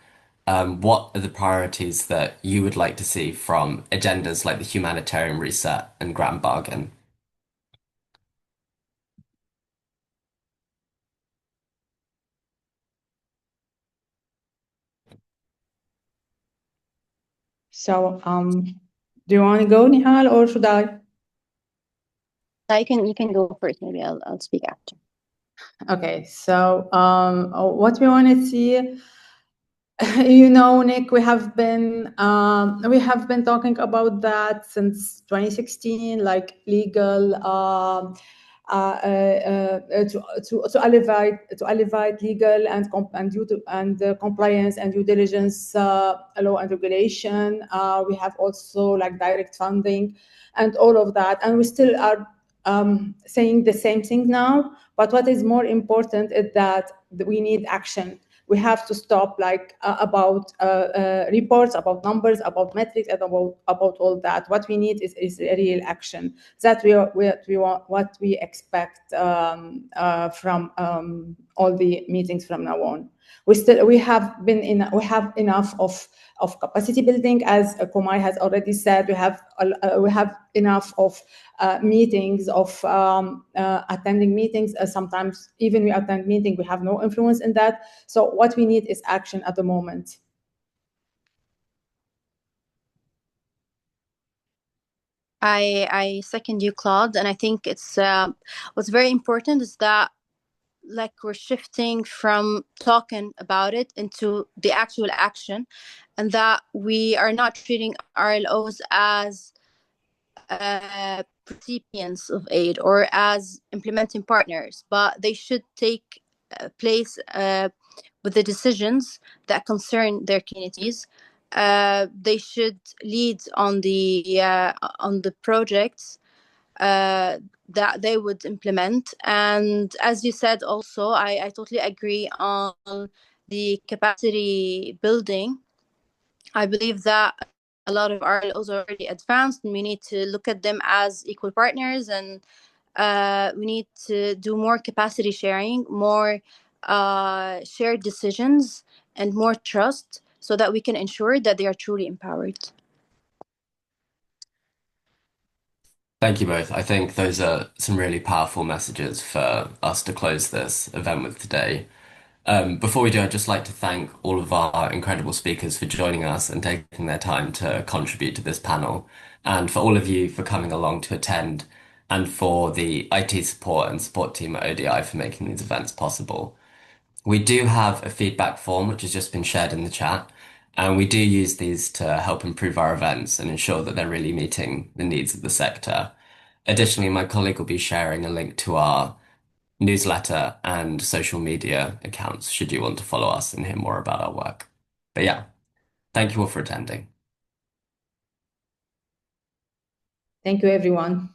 What are the priorities that you would like to see from agendas like the humanitarian reset and grand bargain? So, do you want to go, Nihal, or should I? You can go first. Maybe I'll speak after. Okay, so what we want to see, you know, Nick, we have been talking about that since 2016, like legal to elevate legal and compliance and due diligence law and regulation. We have also like direct funding and all of that, and we still are saying the same thing now. But what is more important is that we need action. We have to stop like about reports, about numbers, about metrics, and about all that. What we need is a real action. That we want, what we expect from all the meetings from now on. We have enough of capacity building, as Komai has already said. We have enough of meetings, of attending meetings. Sometimes even we attend meeting, we have no influence in that. So what we need is action at the moment. I second you, Claude, and I think it's what's very important is that like we're shifting from talking about it into the actual action, and that we are not treating RLOs as recipients of aid or as implementing partners, but they should take place with the decisions that concern their communities. They should lead on the projects that they would implement. And as you said, also, I totally agree on the capacity building. I believe that a lot of RLOs are already advanced, and we need to look at them as equal partners, and we need to do more capacity sharing, more shared decisions, and more trust, so that we can ensure that they are truly empowered. Thank you both. I think those are some really powerful messages for us to close this event with today. Before we do, I'd just like to thank all of our incredible speakers for joining us and taking their time to contribute to this panel, and for all of you for coming along to attend, and for the IT support and support team at ODI for making these events possible. We do have a feedback form which has just been shared in the chat, And we do use these to help improve our events and ensure that they're really meeting the needs of the sector. Additionally, my colleague will be sharing a link to our newsletter and social media accounts should you want to follow us and hear more about our work. But yeah, thank you all for attending. Thank you, everyone.